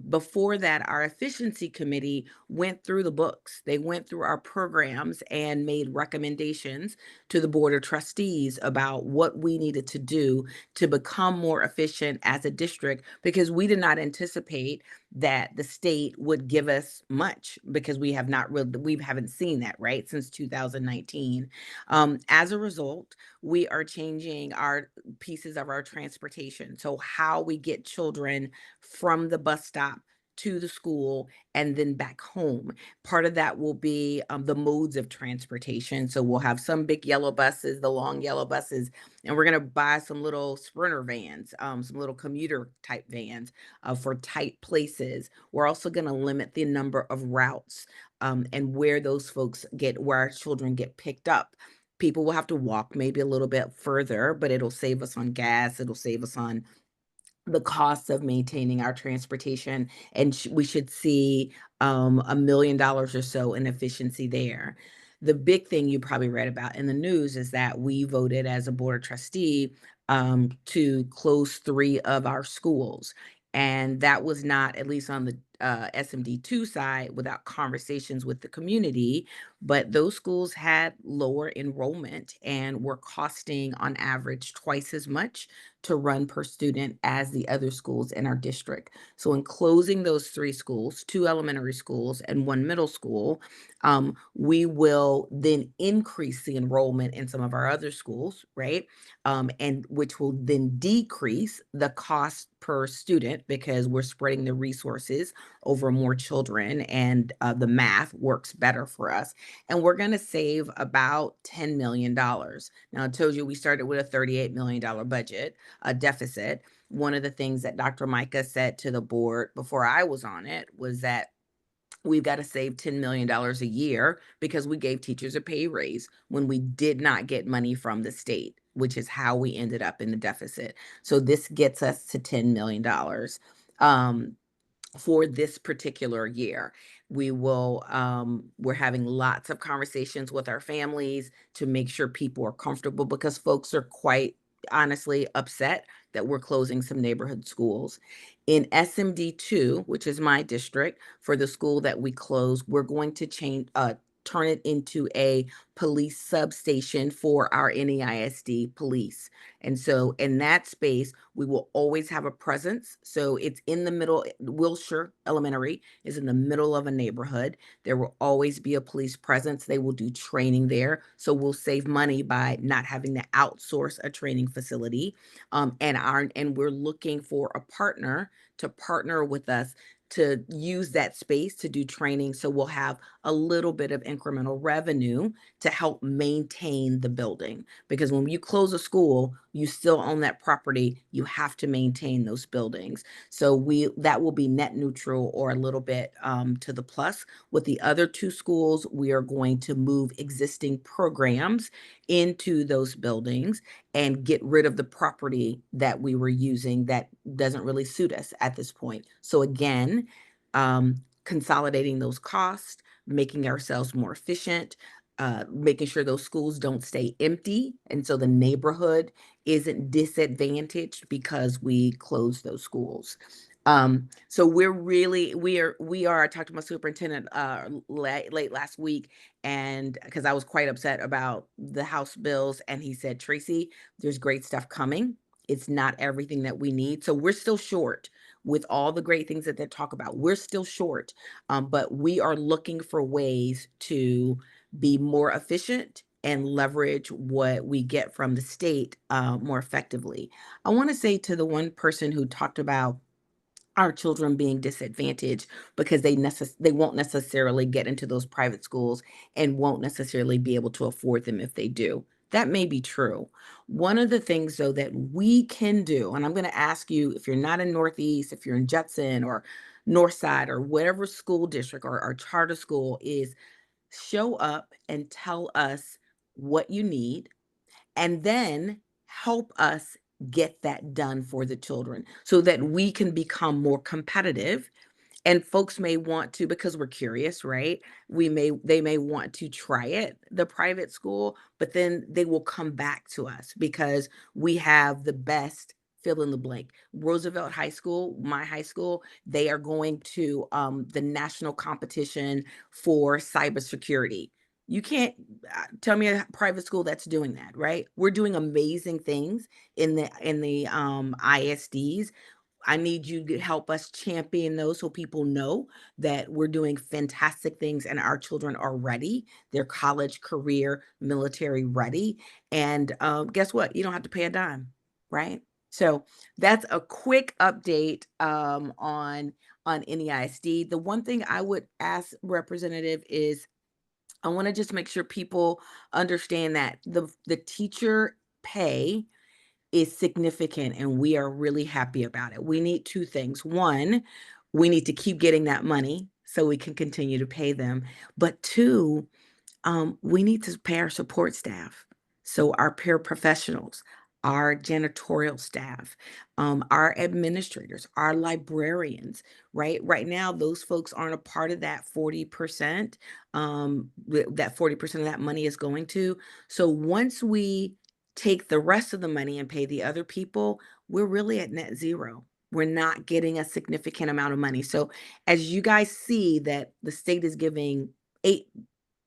Before that, our efficiency committee went through the books. They went through our programs and made recommendations to the board of trustees about what we needed to do to become more efficient as a district, because we did not anticipate that the state would give us much, because we haven't seen that, right, since 2019. As a result, we are changing our pieces of our transportation. So how we get children from the bus stop to the school and then back home. Part of that will be the modes of transportation. So we'll have some big yellow buses, the long yellow buses, and we're going to buy some little sprinter vans, some little commuter type vans for tight places. We're also going to limit the number of routes and where those folks where our children get picked up. People will have to walk maybe a little bit further, but it'll save us on gas. It'll save us on the cost of maintaining our transportation, and we should see $1 million or so in efficiency there. The big thing you probably read about in the news is that we voted as a board of trustee to close 3 of our schools. And that was not, at least on the SMD2 side, without conversations with the community, but those schools had lower enrollment and were costing on average twice as much to run per student as the other schools in our district. So in closing those 3 schools, 2 elementary schools and 1 middle school, we will then increase the enrollment in some of our other schools, right? And which will then decrease the cost per student because we're spreading the resources over more children, and the math works better for us. And we're going to save about $10 million. Now, I told you we started with a $38 million budget, a deficit. One of the things that Dr. Micah said to the board before I was on it was that we've got to save $10 million a year because we gave teachers a pay raise when we did not get money from the state, which is how we ended up in the deficit. So this gets us to $10 million. For this particular year, we're having lots of conversations with our families to make sure people are comfortable, because folks are quite honestly upset that we're closing some neighborhood schools. In SMD2, which is my district, for the school that we close, we're going to turn it into a police substation for our NEISD police. And so in that space, we will always have a presence. So it's in the middle. Wilshire Elementary is in the middle of a neighborhood. There will always be a police presence. They will do training there. So we'll save money by not having to outsource a training facility. And we're looking for a partner to partner with us to use that space to do training. So we'll have a little bit of incremental revenue to help maintain the building. Because when you close a school, you still own that property. You have to maintain those buildings. So that will be net neutral or a little bit to the plus. With the other 2 schools, we are going to move existing programs into those buildings and get rid of the property that we were using that doesn't really suit us at this point. So again, consolidating those costs, making ourselves more efficient, making sure those schools don't stay empty. And so the neighborhood isn't disadvantaged because we close those schools. So we are, I talked to my superintendent late last week, and because I was quite upset about the House bills, and he said, Tracie, there's great stuff coming. It's not everything that we need. So we're still short with all the great things that they talk about. We're still short, but we are looking for ways to be more efficient and leverage what we get from the state more effectively. I want to say to the one person who talked about our children being disadvantaged because they won't necessarily get into those private schools and won't necessarily be able to afford them if they do. That may be true. One of the things, though, that we can do, and I'm going to ask you, if you're not in Northeast, if you're in Judson or Northside or whatever school district or charter school, is show up and tell us what you need, and then help us get that done for the children so that we can become more competitive. And folks may want to, because we're curious, right? They may want to try it, the private school, but then they will come back to us because we have the best fill in the blank. Roosevelt High School, my high school, they are going to the national competition for cybersecurity. You can't tell me a private school that's doing that, right? We're doing amazing things in the ISDs. I need you to help us champion those so people know that we're doing fantastic things and our children are ready. They're college, career, military ready. And guess what? You don't have to pay a dime, right? So that's a quick update on NEISD. The one thing I would ask Representative is I want to just make sure people understand that the teacher pay is significant and we are really happy about it. We need two things. One, we need to keep getting that money so we can continue to pay them. But two, we need to pay our support staff. So our paraprofessionals, our janitorial staff, our administrators, our librarians, right? Right now, those folks aren't a part of that 40%. That 40% of that money is going to. So once we take the rest of the money and pay the other people, we're really at net zero. We're not getting a significant amount of money. So as you guys see that the state is giving $8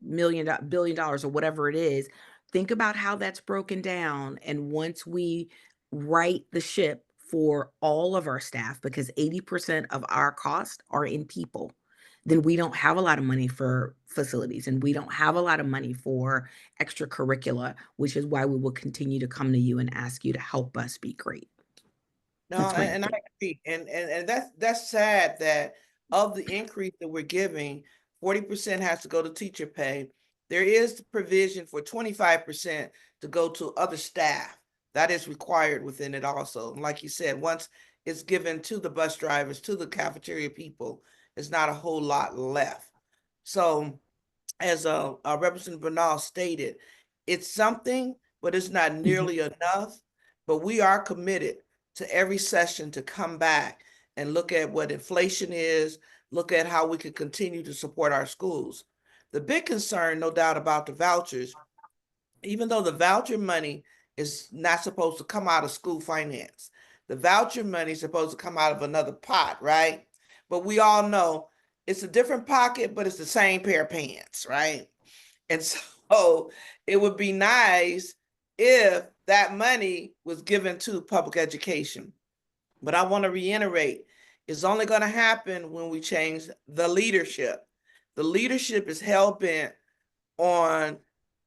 billion or whatever it is, think about how that's broken down. And once we right the ship for all of our staff, because 80% of our costs are in people, then we don't have a lot of money for facilities and we don't have a lot of money for extracurricula, which is why we will continue to come to you and ask you to help us be great. No, That's my and I update. agree. And that's sad that of the increase that we're giving, 40% has to go to teacher pay. There is the provision for 25% to go to other staff. That is required within it also. And like you said, once it's given to the bus drivers, to the cafeteria people, it's not a whole lot left. So as Representative Bernal stated, it's something, but it's not nearly enough. But we are committed to every session to come back and look at what inflation is, look at how we can continue to support our schools. The big concern, no doubt, about the vouchers, even though the voucher money is not supposed to come out of school finance, the voucher money is supposed to come out of another pot, right? But we all know it's a different pocket, but it's the same pair of pants, right? And so it would be nice if that money was given to public education. But I want to reiterate, it's only going to happen when we change the leadership. The leadership is hell-bent on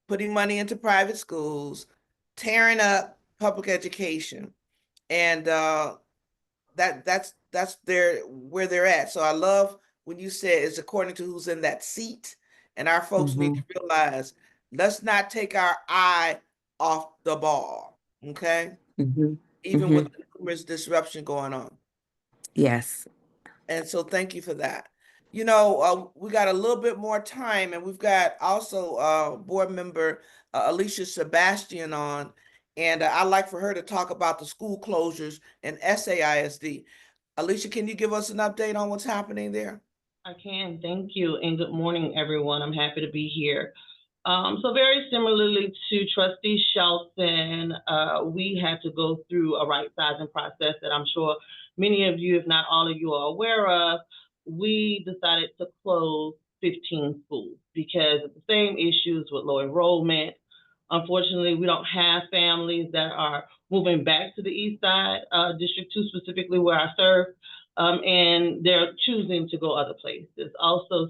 putting money into private schools, tearing up public education. And that's where they're at. So I love when you said it's according to who's in that seat. And our folks need to realize, let's not take our eye off the ball. Okay. Even with the numerous disruption going on. Yes. And so thank you for that. You know, we got a little bit more time, and we've got also board member Alicia Sebastian on, and I'd like for her to talk about the school closures and SAISD. Alicia, can you give us an update on what's happening there? I can, thank you, and good morning, everyone. I'm happy to be here. So very similarly to Trustee Shelton, we had to go through a right sizing process that I'm sure many of you, if not all of you, are aware of. We decided to close 15 schools because of the same issues with low enrollment. Unfortunately, we don't have families that are moving back to the East Side, District 2 specifically where I serve, and they're choosing to go other places. Also,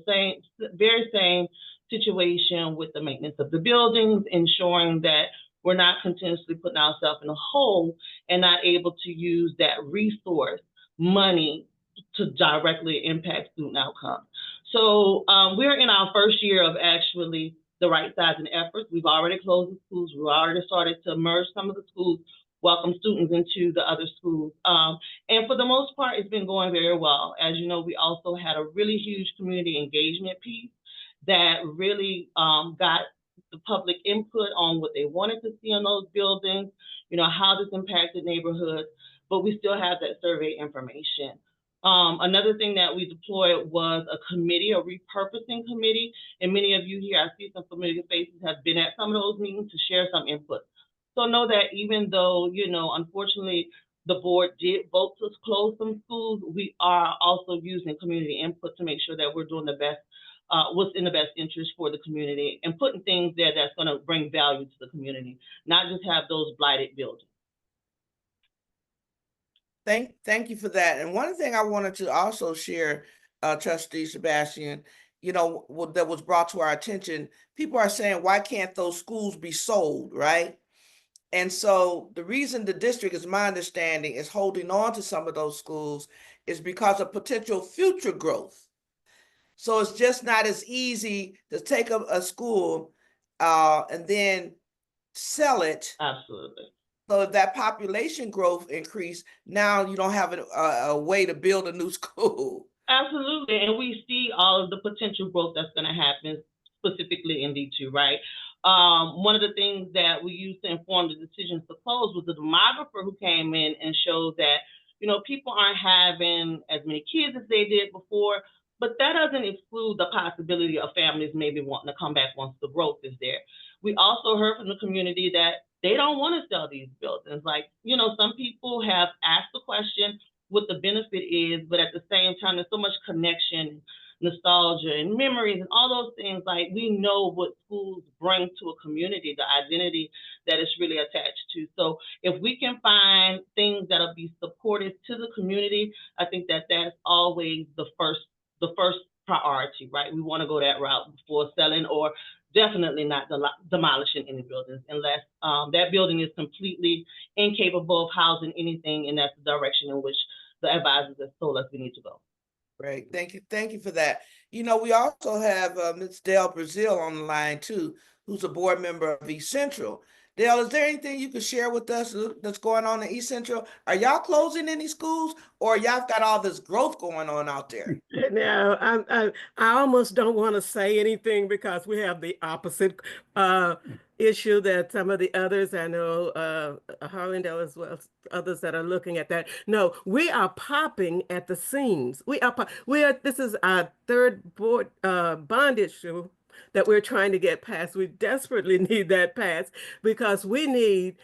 very same situation with the maintenance of the buildings, ensuring that we're not continuously putting ourselves in a hole and not able to use that resource money to directly impact student outcomes. So we're in our first year of actually the right sizing efforts. We've already closed the schools. We've already started to merge some of the schools, welcome students into the other schools. And for the most part, it's been going very well. As you know, we also had a really huge community engagement piece that really got the public input on what they wanted to see in those buildings, you know, how this impacted neighborhoods, but we still have that survey information. Another thing that we deployed was a committee, a repurposing committee, and many of you here, I see some familiar faces, have been at some of those meetings to share some input. So know that even though, you know, unfortunately, the board did vote to close some schools, we are also using community input to make sure that we're doing the best, what's in the best interest for the community and putting things there that's going to bring value to the community, not just have those blighted buildings. Thank you for that. And one thing I wanted to also share, Trustee Sebastian, you know, that was brought to our attention, people are saying, why can't those schools be sold, right? And so the reason the district, is my understanding, is holding on to some of those schools is because of potential future growth. So it's just not as easy to take a school and then sell it. Absolutely. So if that population growth increase, now you don't have a way to build a new school. Absolutely. And we see all of the potential growth that's going to happen specifically in D2, right? One of the things that we used to inform the decisions to close was the demographer who came in and showed that, you know, people aren't having as many kids as they did before, but that doesn't exclude the possibility of families maybe wanting to come back once the growth is there. We also heard from the community that they don't want to sell these buildings. Like, you know, some people have asked the question what the benefit is, but at the same time, there's so much connection, nostalgia, and memories, and all those things. Like, we know what schools bring to a community, the identity that it's really attached to. So if we can find things that'll be supportive to the community, I think that that's always the first priority, right? We want to go that route before selling, or definitely not demolishing any buildings unless that building is completely incapable of housing anything, and that's the direction in which the advisors have told us we need to go. Great, thank you for that. You know, we also have Ms. Dale Brazil on the line too, who's a board member of East Central. Dale, is there anything you could share with us that's going on in East Central? Are y'all closing any schools, or y'all got all this growth going on out there? No, I almost don't want to say anything because we have the opposite issue that some of the others, I know Harlandale as well, others that are looking at that. No, we are popping at the seams. This is our third bond issue that we're trying to get passed. We desperately need that passed because we're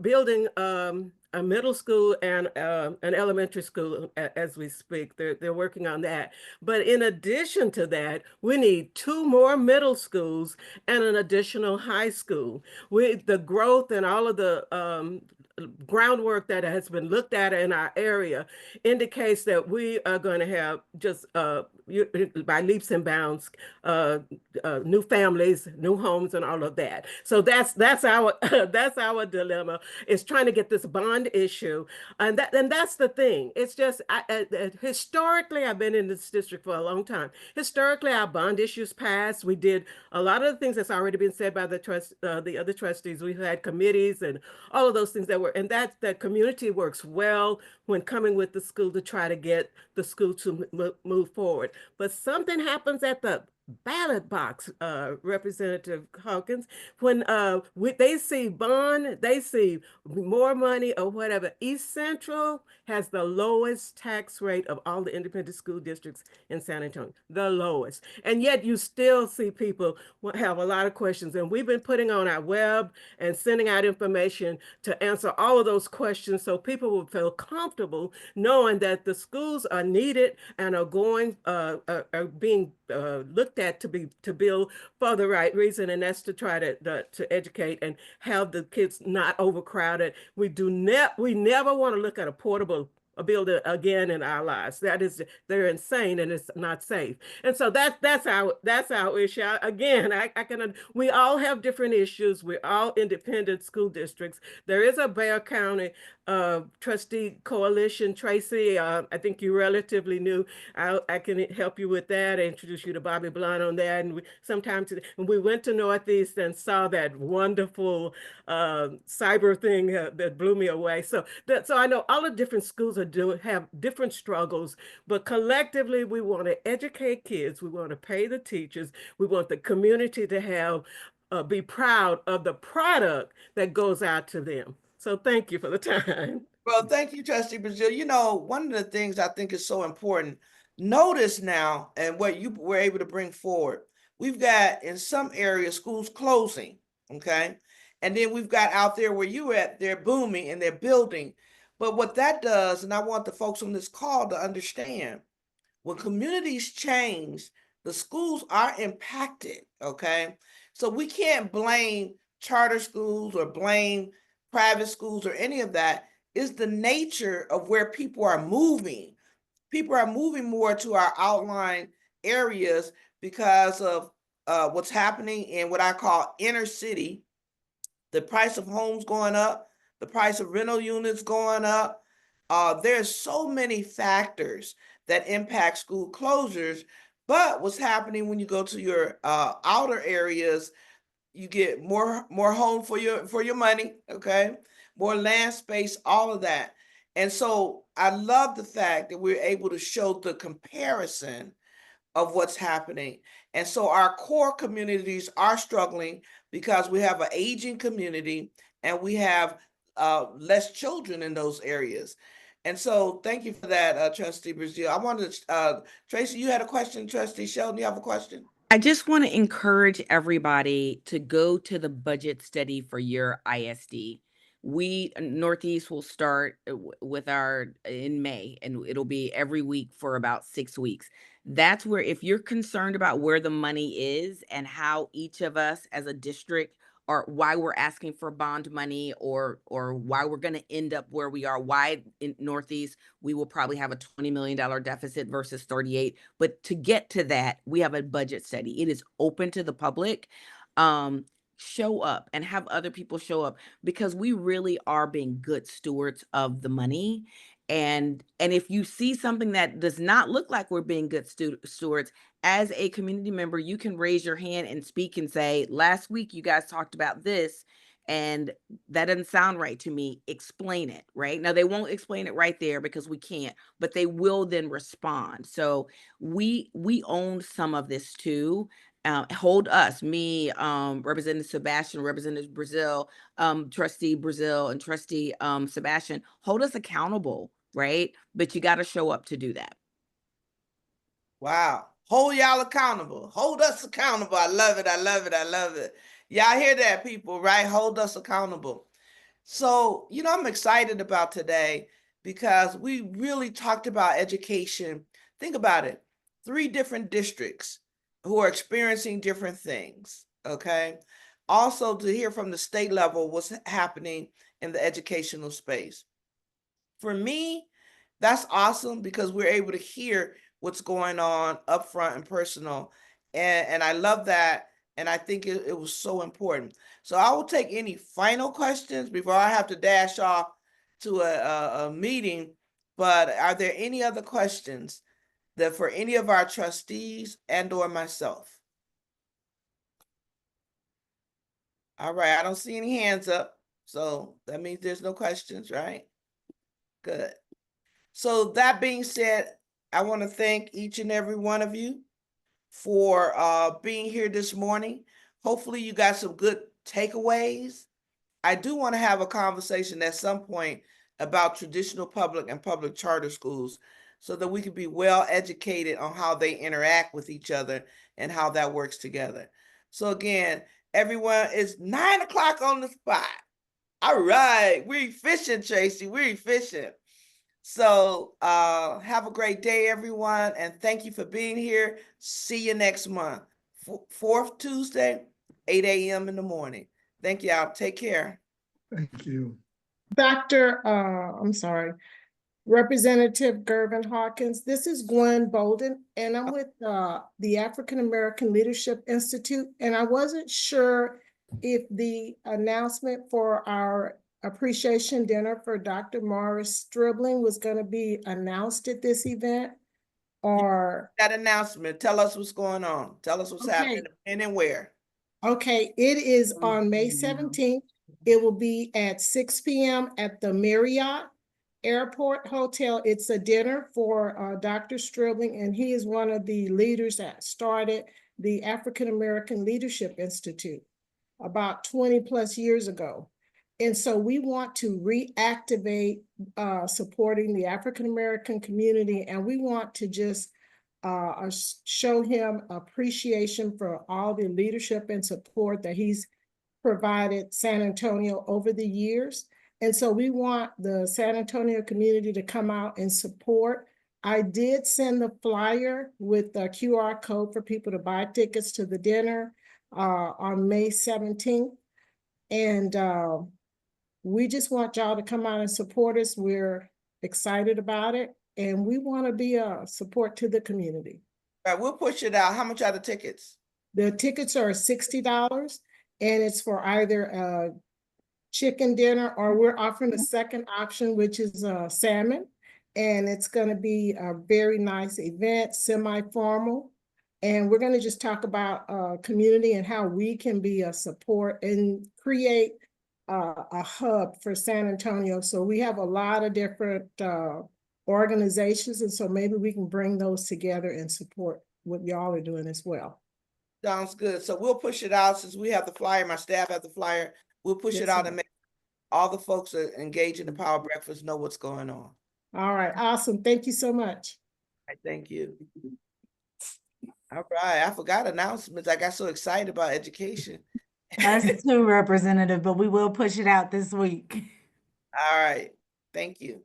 building a middle school and an elementary school as we speak. They're working on that. But in addition to that, we need 2 more middle schools and an additional high school. The growth and all of the groundwork that has been looked at in our area indicates that we are going to have just by leaps and bounds new families, new homes, and all of that. So that's our that's our dilemma, is trying to get this bond issue, and that's the thing. It's just historically, I've been in this district for a long time. Historically, our bond issues passed. We did a lot of the things that's already been said by the other trustees. We've had committees and all of those things and that community works well when coming with the school to try to get the school to move forward. But something happens at the ballot box, Representative Hawkins, when they see bond, they see more money or whatever. East Central has the lowest tax rate of all the independent school districts in San Antonio, the lowest. And yet you still see people have a lot of questions. And we've been putting on our web and sending out information to answer all of those questions so people will feel comfortable knowing that the schools are needed and are being looked at to build for the right reason, and that's to try to educate and have the kids not overcrowded. We never want to look at a building again in our lives. They're insane and it's not safe. And so that's our issue. Again, we all have different issues. We're all independent school districts. There is a Bexar County trustee coalition. Tracie, I think you're relatively new. I can help you with that, introduce you to Bobby Blunt on that. And we went to Northeast and saw that wonderful cyber thing that blew me away. So I know all the different schools have different struggles, but collectively we want to educate kids. We want to pay the teachers. We want the community to be proud of the product that goes out to them. So thank you for the time. Well, thank you, Trustee Brazil. You know, one of the things I think is so important, notice now, and what you were able to bring forward, we've got in some areas schools closing, okay? And then we've got out there where you at, they're booming and they're building. But what that does, and I want the folks on this call to understand, when communities change, the schools are impacted, okay? So we can't blame charter schools or blame private schools or any of that. Is the nature of where people are moving. People are moving more to our outlying areas because of what's happening in what I call inner city the price of homes going up, the price of rental units going up. There's so many factors that impact school closures. But what's happening when you go to your outer areas, you get more home for your money, okay? More land space, all of that. And so I love the fact that we're able to show the comparison of what's happening. And so our core communities are struggling because we have an aging community and we have less children in those areas. And so thank you for that, Trustee Brazil. I wanted to, Tracie, you had a question, Trustee Shelton, you have a question? I just want to encourage everybody to go to the budget study for your ISD. We Northeast will start with our in May, and it'll be every week for about 6 weeks. That's where, if you're concerned about where the money is and how each of us as a district, or why we're asking for bond money, or why we're going to end up where we are, why in Northeast we will probably have a $20 million deficit versus 38. But to get to that, we have a budget study. It is open to the public. Show up and have other people show up, because we really are being good stewards of the money. And if you see something that does not look like we're being good stewards, as a community member, you can raise your hand and speak and say, last week you guys talked about this, and that doesn't sound right to me. Explain it. Right now, they won't explain it right there because we can't, but they will then respond. So we own some of this too. Hold us, me, Representative Sebastian, Representative Brazil, Trustee Brazil, and Trustee Sebastian, hold us accountable, right? But you got to show up to do that. Wow. Hold y'all accountable. Hold us accountable. I love it. I love it. I love it. Y'all hear that, people, right? Hold us accountable. So, I'm excited about today because we really talked about education. Think about it. 3 different districts who are experiencing different things, okay? Also, to hear from the state level what's happening in the educational space. For me, that's awesome because we're able to hear what's going on up front and personal. And I love that. And I think it was so important. So I will take any final questions before I have to dash off to a meeting. But are there any other questions that for any of our trustees and or myself? All right, I don't see any hands up. So that means there's no questions, right? Good. So that being said, I want to thank each and every one of you for being here this morning. Hopefully you got some good takeaways. I do want to have a conversation at some point about traditional public and public charter schools so that we can be well educated on how they interact with each other and how that works together. So again, everyone, it's 9 o'clock on the spot. All right, we're efficient, Tracie, we're efficient. So have a great day, everyone, and thank you for being here. See you next month, 4th Tuesday, 8 a.m. in the morning. Thank y'all. Take care. Thank you. I'm sorry, Representative Gervin-Hawkins. This is Gwen Bolden, and I'm with the African American Leadership Institute, and I wasn't sure if the announcement for our appreciation dinner for Dr. Morris Stribling was going to be announced at this event, or that announcement. Tell us what's going on. Tell us what's happening and where. Okay, it is on May 17th. It will be at 6 p.m. at the Marriott Airport Hotel. It's a dinner for Dr. Stribling, and he is one of the leaders that started the African American Leadership Institute about 20 plus years ago. And so we want to reactivate supporting the African American community, and we want to just show him appreciation for all the leadership and support that he's provided San Antonio over the years. And so we want the San Antonio community to come out and support. I did send the flyer with the QR code for people to buy tickets to the dinner on May 17th. And we just want y'all to come out and support us. We're excited about it, and we want to be a support to the community. All right, we'll push it out. How much are the tickets? The tickets are $60, and it's for either chicken dinner, or we're offering a second option, which is salmon. And it's going to be a very nice event, semi-formal. And we're going to just talk about community and how we can be a support and create a hub for San Antonio. So we have a lot of different organizations, and so maybe we can bring those together and support what y'all are doing as well. Sounds good. So we'll push it out since we have the flyer, my staff have the flyer. We'll push it out and make all the folks that engage in the Power Breakfast know what's going on. All right, awesome. Thank you so much. All right, thank you. All right, I forgot announcements. I got so excited about education. Us too, Representative, but we will push it out this week. All right, thank you.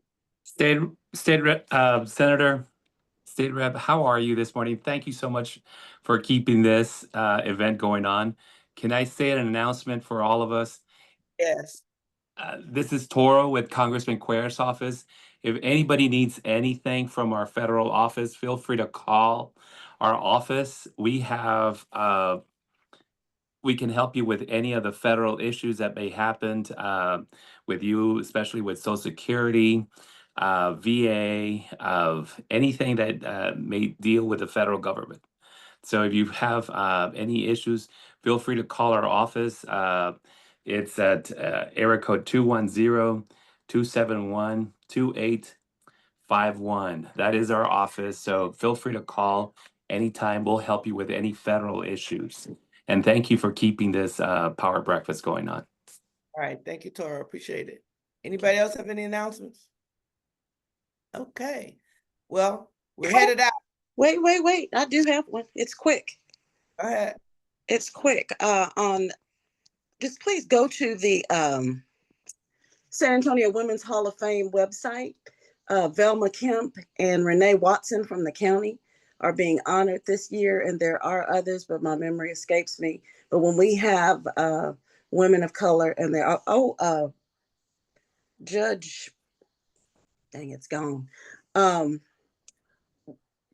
Senator, State Rep, how are you this morning? Thank you so much for keeping this event going on. Can I say an announcement for all of us? Yes. This is Toro with Congressman Cuer's office. If anybody needs anything from our federal office, feel free to call our office. We have, we can help you with any of the federal issues that may happen with you, especially with Social Security, VA, of anything that may deal with the federal government. So if you have any issues, feel free to call our office. It's at area code 210-271-2851. That is our office. So feel free to call anytime. We'll help you with any federal issues. And thank you for keeping this Power Breakfast going on. All right, thank you, Toro. Appreciate it. Anybody else have any announcements? Okay, well, we're headed out. Wait. I do have one. It's quick. Go ahead. It's quick. Just please go to the San Antonio Women's Hall of Fame website. Velma Kemp and Renee Watson from the county are being honored this year, and there are others, but my memory escapes me. But when we have women of color, and there are, Judge, dang, it's gone.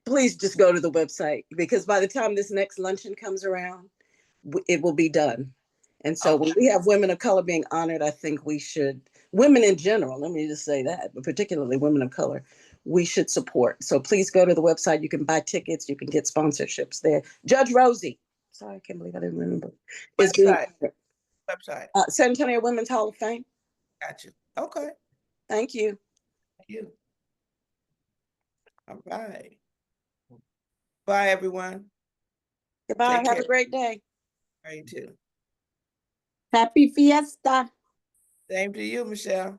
Please just go to the website, because by the time this next luncheon comes around, it will be done. And so when we have women of color being honored, I think we should, women in general, let me just say that, but particularly women of color, we should support. So please go to the website. You can buy tickets. You can get sponsorships there. Judge Rosie, sorry, I can't believe I didn't remember. Website. San Antonio Women's Hall of Fame. Got you. Okay. Thank you. Thank you. All right. Bye, everyone. Goodbye. Have a great day. All right, you too. Happy Fiesta. Same to you, Michelle.